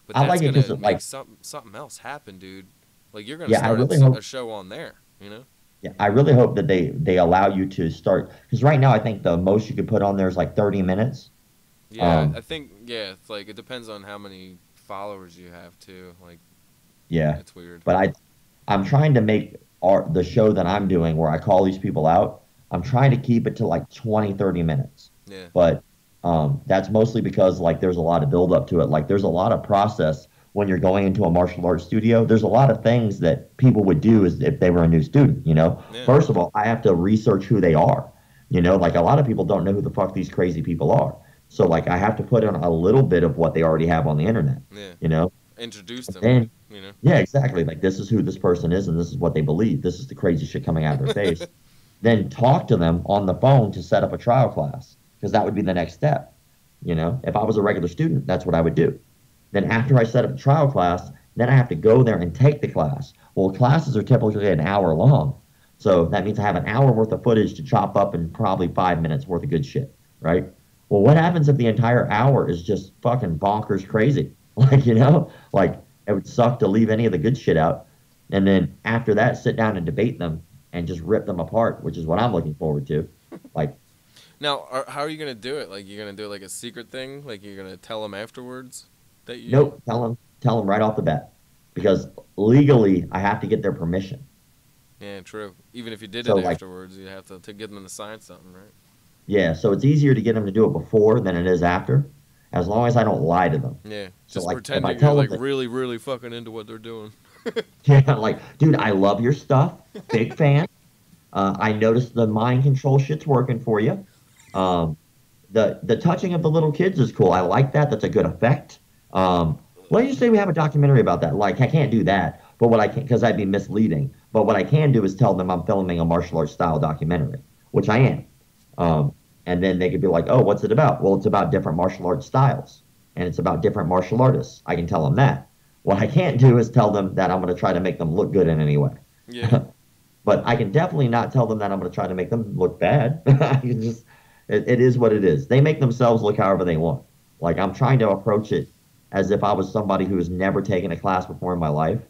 but I that's like it because gonna make like something else happen, dude. Like you're gonna yeah, I start really a hope show on there. You know? yeah, I really hope that they allow you to start because right now I think the most you could put on there is like 30 minutes. Yeah, Um I think it's like it depends on how many followers you have too. Like yeah. it's weird. But I'm trying to make the show that I'm doing where I call these people out. I'm trying to keep it to like 20, 30 minutes. Yeah. But that's mostly because like there's a lot of build up to it. Like there's a lot of process when you're going into a martial arts studio. There's a lot of things that people would do as if they were a new student. Yeah. First of all, I have to research who they are. Like a lot of people don't know who the fuck these crazy people are. So like I have to put in a little bit of what they already have on the internet. Yeah. You know. Introduce them. Then You know. yeah, exactly. Like this is who this person is and this is what they believe. This is the crazy shit coming out of their face. Then talk to them on the phone to set up a trial class because that would be the next step. If I was a regular student, that's what I would do. Then after I set up a trial class, then I have to go there and take the class. Well, classes are typically an hour long. So that means I have an hour worth of footage to chop up and probably 5 minutes worth of good shit, right? Well, what happens if the entire hour is just fucking bonkers crazy? Like it would suck to leave any of the good shit out. And then after that, sit down and debate them and just rip them apart, which is what I'm looking forward to. Like, Now, how are you gonna do it? Like you're gonna do like a secret thing? Like you're gonna tell them afterwards that you? nope, tell them right off the bat, because legally I have to get their permission. Yeah, true. Even if you did So it like, afterwards, you have to get them to sign something, right? yeah, so it's easier to get them to do it before than it is after, as long as I don't lie to them. Yeah. So Just like, if pretend I you're tell them like that, really, really fucking into what they're doing. yeah, like, dude, I love your stuff, big fan. I noticed the mind control shit's working for you. Um, the touching of the little kids is cool. I like that. That's a good effect. Um, Well, you say we have a documentary about that. Like, I can't do that, but what I can, because that'd be misleading. But what I can do is tell them I'm filming a martial arts style documentary, which I am. Um, and then they could be like, oh, what's it about? Well, it's about different martial arts styles, and it's about different martial artists. I can tell them that. What I can't do is tell them that I'm going to try to make them look good in any way. Yeah. But I can definitely not tell them that I'm going to try to make them look bad. I can just, it is what it is. They make themselves look however they want. Like I'm trying to approach it as if I was somebody who has never taken a class before in my life,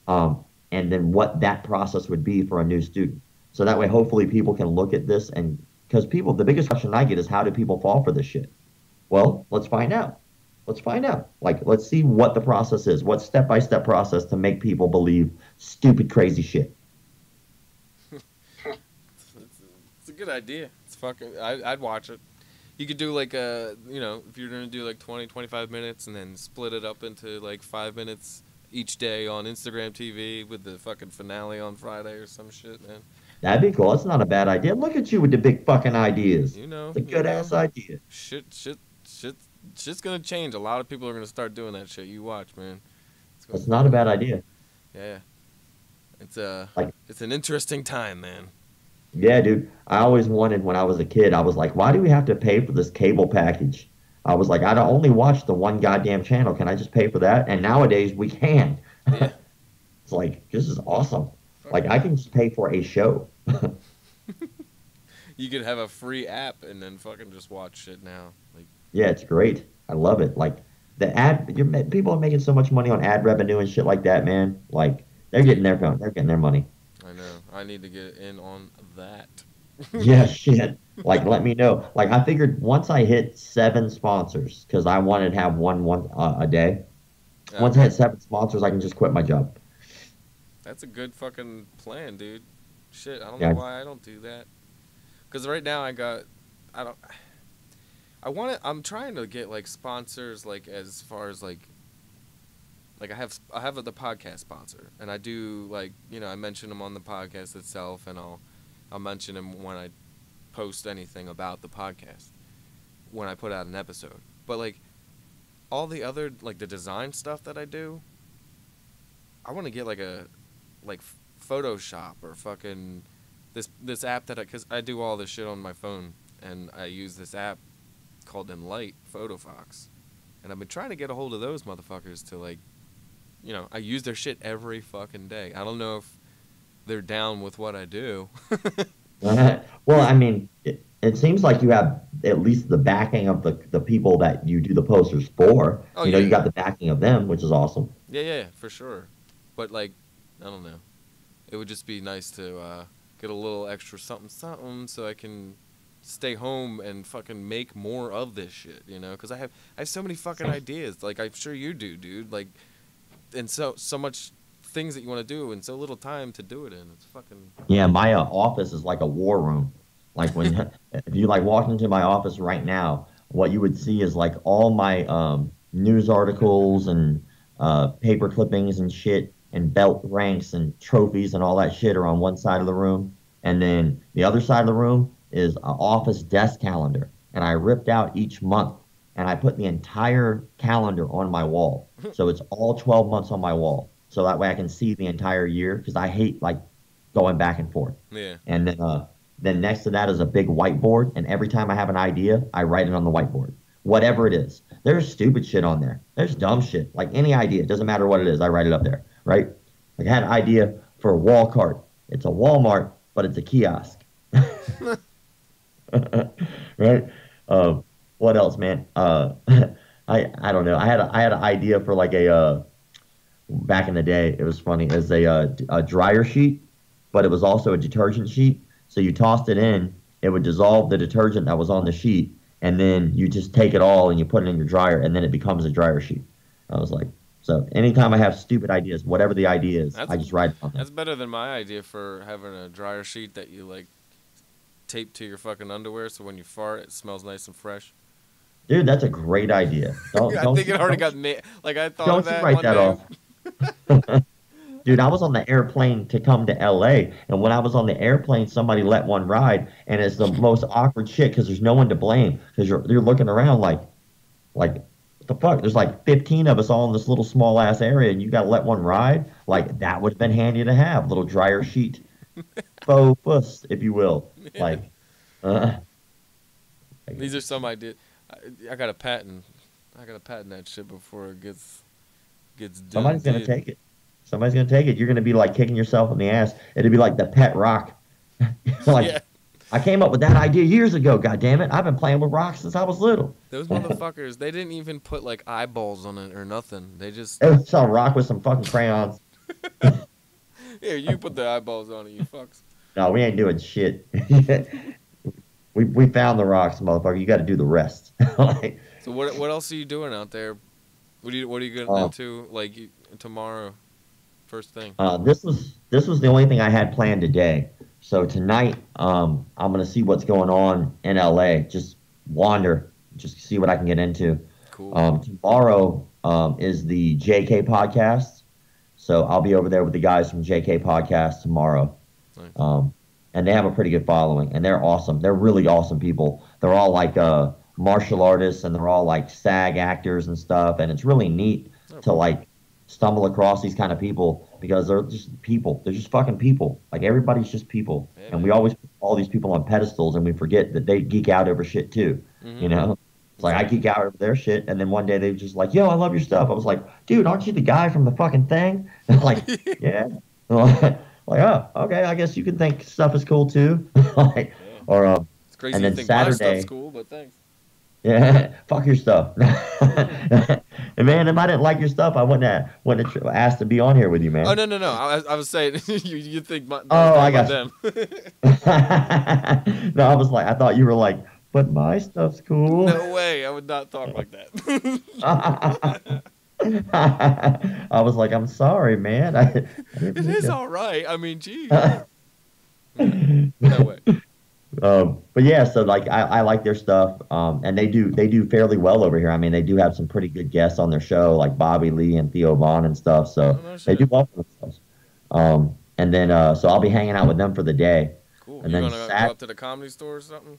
and then what that process would be for a new student. So that way, hopefully, people can look at this and because people, the biggest question I get is how do people fall for this shit? Well, let's find out. Let's find out. Like, let's see what the process is. What step by step process to make people believe stupid, crazy shit. It's a good idea. It's fucking. I'd watch it. You could do like a, if you're gonna do like 20, 25 minutes and then split it up into like 5 minutes each day on Instagram TV with the fucking finale on Friday or some shit, man. That'd be cool. That's not a bad idea. Look at you with the big fucking ideas. You know, It's a good ass idea. Shit's gonna change. A lot of people are gonna start doing that shit. You watch, man. That's not a bad idea. Yeah. It's Like, it's an interesting time, man. yeah, dude. I always wanted when I was a kid, I was like, why do we have to pay for this cable package? I was like, I don't only watch the one goddamn channel. Can I just pay for that? And nowadays we can. Yeah. It's like, this is awesome. Like, I can just pay for a show. You could have a free app and then fucking just watch shit now. Like, Yeah, it's great. I love it. Like, people are making so much money on ad revenue and shit like that, man. Like, they're getting their money. I know. I need to get in on that. Yeah, shit. Like, let me know. Like, I figured once I hit 7 sponsors, because I wanted to have one a day. Once I hit 7 sponsors, I can just quit my job. That's a good fucking plan, dude. Shit, I don't Yeah. know why I don't do that. Because right now I'm trying to get like sponsors, like as far as like I have the podcast sponsor, and I do like I mention them on the podcast itself, and I'll mention them when I post anything about the podcast when I put out an episode. But like all the other like the design stuff that I do, I want to get like a Photoshop or fucking this app because I do all this shit on my phone, and I use this app called Enlight Photofox, and I've been trying to get a hold of those motherfuckers to like, I use their shit every fucking day. I don't know if they're down with what I do. Well, I mean, it seems like you have at least the backing of the people that you do the posters for. Oh, You yeah. you got the backing of them, which is awesome. Yeah, for sure. But like, I don't know. It would just be nice to get a little extra something so I can stay home and fucking make more of this shit, because I have so many fucking ideas. Like I'm sure you do, dude. Like, and so much things that you want to do and so little time to do it in. It's fucking. Yeah, my office is like a war room. Like when if you like walk into my office right now, what you would see is like all my news articles and paper clippings and shit and belt ranks and trophies and all that shit are on one side of the room, and then the other side of the room is an office desk calendar, and I ripped out each month and I put the entire calendar on my wall, so it's all 12 months on my wall, so that way I can see the entire year because I hate like going back and forth. Yeah. And then next to that is a big whiteboard, and every time I have an idea, I write it on the whiteboard. Whatever it is. There's stupid shit on there. There's dumb shit. Like any idea. It doesn't matter what it is. I write it up there, right? Like I had an idea for a wall cart. It's a Walmart, but it's a kiosk. Right? What else, man? I don't know. I had an idea for like a back in the day. It was funny. It was a dryer sheet, but it was also a detergent sheet. So you tossed it in, it would dissolve the detergent that was on the sheet, and then you just take it all and you put it in your dryer, and then it becomes a dryer sheet. I was like, so anytime I have stupid ideas, whatever the idea is, I just write it on there. That's better than my idea for having a dryer sheet that you like tape to your fucking underwear, so when you fart, it smells nice and fresh. Dude, that's a great idea. I think it already got made. Like I thought of Don't you that write one that day. off. Dude, I was on the airplane to come to LA, and when I was on the airplane, somebody let one ride, and it's the most awkward shit because there's no one to blame because you're looking around like what the fuck? There's like 15 of us all in this little small ass area, and you got to let one ride. Like that would have been handy to have, little dryer sheet, faux puss, if you will. Like, uh, These are some ideas. I got to patent. I got to patent that shit before it gets done. somebody's gonna take it. Somebody's gonna take it. You're gonna be like kicking yourself in the ass. It'd be like the pet rock. Like, Yeah. I came up with that idea years ago. God damn it! I've been playing with rocks since I was little. Those motherfuckers, they didn't even put like eyeballs on it or nothing. They just, It was a rock with some fucking crayons. here, you put the eyeballs on it, you fucks. No, we ain't doing shit. We found the rocks, motherfucker. You got to do the rest. Like, So what else are you doing out there? What are you getting uh, into like tomorrow? First thing. this was the only thing I had planned today. So tonight, I'm gonna see what's going on in LA. Just wander, just see what I can get into. Cool. Tomorrow, is the JK podcast. So I'll be over there with the guys from JK podcast tomorrow. Nice. And they have a pretty good following, and they're awesome. They're really awesome people. They're all like martial artists, and they're all like SAG actors and stuff. And it's really neat to like stumble across these kind of people because they're just people. They're just fucking people. Like everybody's just people, Yeah, and we always put all these people on pedestals, and we forget that they geek out over shit too. You know, it's like I geek out over their shit, and then one day they just like, "Yo, I love your stuff." I was like, "Dude, aren't you the guy from the fucking thing?" And like, yeah. Like, oh, okay, I guess you can think stuff is cool too. Like, Yeah. or It's crazy and you then think my Saturday, stuff's cool, but thanks. yeah, fuck your stuff. And man, if I didn't like your stuff, I wouldn't have asked to be on here with you, man. Oh no. I was saying you think my Oh, I got them. No, I was like, I thought you were like, but my stuff's cool. No way, I would not talk like that. I was like, I'm sorry, man. I It didn't mean is to. all right. I mean, gee. No way. But yeah, so like I like their stuff, and they do fairly well over here. I mean, they do have some pretty good guests on their show, like Bobby Lee and Theo Vaughn and stuff. So Oh, no they do shit. well for themselves. And then so I'll be hanging out with them for the day, Cool. and You then gonna go up to the comedy store or something?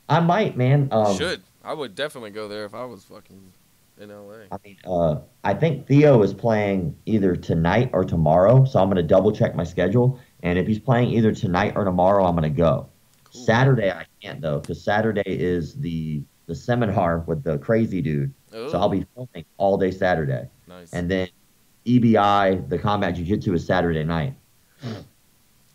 I might, man. Should. I would definitely go there if I was fucking in LA. I mean, I think Theo is playing either tonight or tomorrow, so I'm gonna double check my schedule. And if he's playing either tonight or tomorrow, I'm gonna go. Cool. Saturday I can't though, because Saturday is the seminar with the crazy dude. Oh, So I'll be filming all day Saturday, nice. and then EBI, the combat jiu-jitsu, is Saturday night.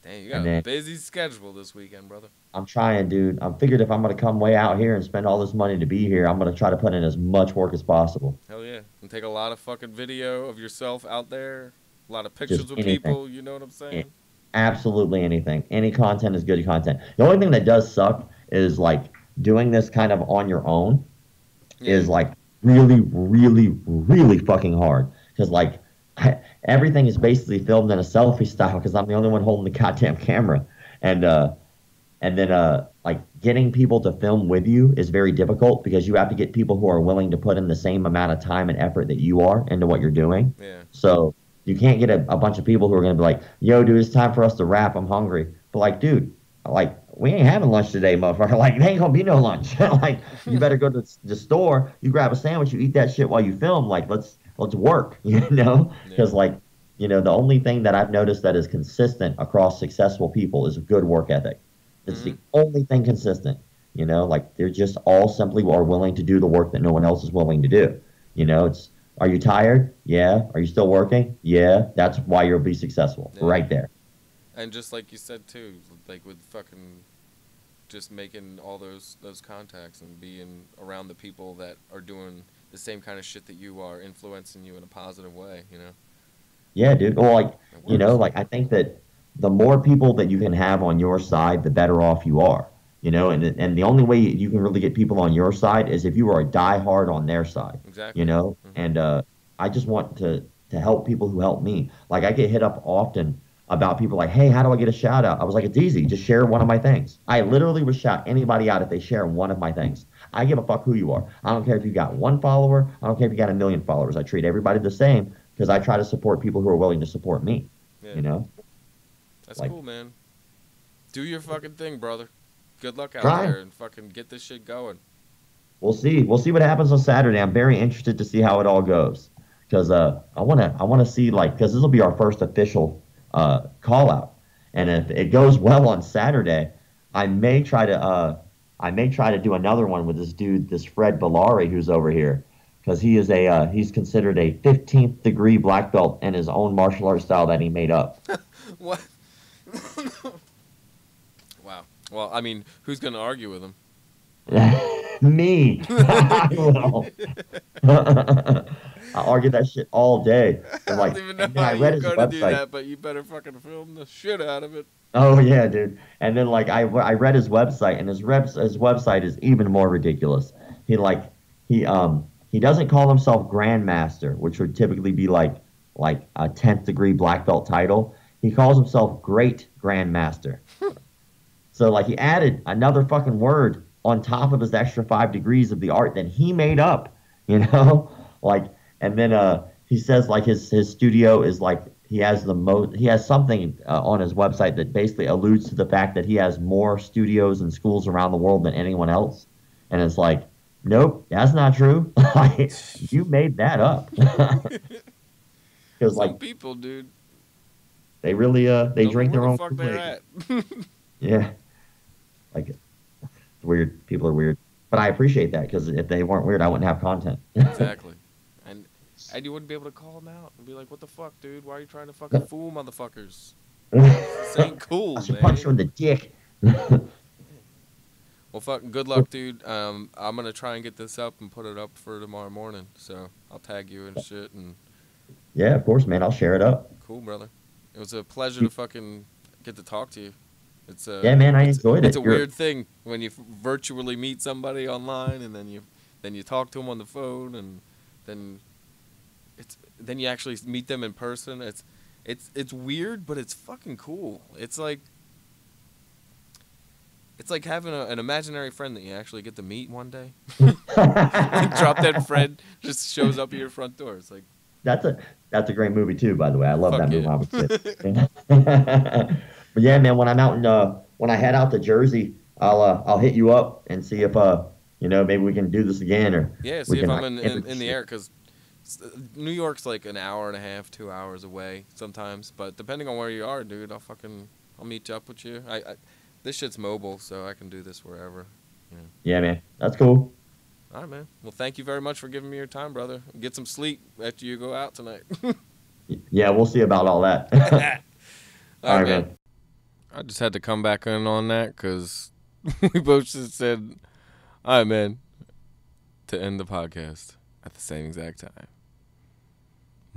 Dang, you got and a then- busy schedule this weekend, brother. I'm trying, dude. I'm figured if I'm gonna come way out here and spend all this money to be here, I'm gonna try to put in as much work as possible. Hell yeah. And take a lot of fucking video of yourself out there. A lot of pictures Just with anything. people, you know what I'm saying? Absolutely anything. Any content is good content. The only thing that does suck is like doing this kind of on your own is like really, really, really fucking hard. Because like everything is basically filmed in a selfie style because I'm the only one holding the goddamn camera. And then like getting people to film with you is very difficult because you have to get people who are willing to put in the same amount of time and effort that you are into what you're doing. Yeah. So you can't get a bunch of people who are going to be like, yo, dude, it's time for us to wrap. I'm hungry. But like, dude, like, we ain't having lunch today, motherfucker. Like, there ain't going to be no lunch. Like, you better go to the store, you grab a sandwich, you eat that shit while you film. Like, let's work, you know? Because, like, you know, the only thing that I've noticed that is consistent across successful people is a good work ethic. It's the only thing consistent, you know? Like, they're just all simply are willing to do the work that no one else is willing to do. You know, it's, are you tired? Yeah. Are you still working? Yeah. That's why you'll be successful. Yeah. Right there. And just like you said too, like with fucking just making all those contacts and being around the people that are doing the same kind of shit that you are, influencing you in a positive way, you know? Yeah, dude. Well, like, It you know, works. like I think that the more people that you can have on your side, the better off you are. You know, and the only way you can really get people on your side is if you are a diehard on their side. Exactly. You know, and I just want to help people who help me. Like I get hit up often about people like, hey, how do I get a shout out? I was like, it's easy. Just share one of my things. I literally would shout anybody out if they share one of my things. I give a fuck who you are. I don't care if you got one follower. I don't care if you got 1 million followers. I treat everybody the same because I try to support people who are willing to support me. Yeah. You know? That's like- cool, man. Do your fucking thing, brother. Good luck out Trying. there and fucking get this shit going. we'll see. We'll see what happens on Saturday. I'm very interested to see how it all goes because I wanna see like because this will be our first official call out, and if it goes well on Saturday, I may try to do another one with this dude, this Fred Bellari who's over here. Because he's considered a 15th degree black belt in his own martial arts style that he made up. What? Wow. Well, I mean, who's gonna argue with him? Me. I will. I argue that shit all day. I And don't like, even know and then how I read you're his gonna do website. that, but you better fucking film the shit out of it. Oh yeah, dude. And then like I read his website, and his website is even more ridiculous. He like he doesn't call himself Grandmaster, which would typically be like a 10th degree black belt title. He calls himself Great Grandmaster. So like he added another fucking word on top of his extra 5 degrees of the art that he made up, you know? Like and then he says like his studio is like he has something on his website that basically alludes to the fact that he has more studios and schools around the world than anyone else. And it's like, nope, that's not true. Like you made that up. Because like Some people, dude, they really they don't know drink where their the own fuck they're Kool-Aid. at. Yeah. Like it's weird. People are weird. But I appreciate that because if they weren't weird, I wouldn't have content. Exactly. And you wouldn't be able to call him out and be like, "What the fuck, dude? Why are you trying to fucking fool motherfuckers? This ain't I cool, should punch you in man." the dick. Well, fucking good luck, dude. I'm gonna try and get this up and put it up for tomorrow morning. So I'll tag you and shit. And Yeah, of course, man. I'll share it up. cool, brother. It was a pleasure to fucking get to talk to you. It's Yeah, man, I enjoyed it's it. a weird thing when you virtually meet somebody online and then you talk to them on the phone and then then you actually meet them in person. It's weird, but it's fucking cool. It's like having an imaginary friend that you actually get to meet one day. Like drop dead friend just shows up at your front door. It's like That's a great movie too, by the way. I love fuck that movie yeah. when I was a kid. But yeah, man, when I'm out in when I head out to Jersey, I'll hit you up and see if maybe we can do this again or Yeah, we see if can I'm like end in this the shit. air because New York's like an hour and a half, 2 hours away sometimes. But depending on where you are, dude, I'll meet up with you. This shit's mobile, so I can do this wherever. Yeah. Yeah, man, that's cool. All right, man. Well, thank you very much for giving me your time, brother. Get some sleep after you go out tonight. Yeah, we'll see about all that. All All right, right, man. man. I just had to come back in on that because we both just said, all right, man, to end the podcast at the same exact time.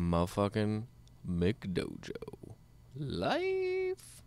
Motherfucking McDojo Life.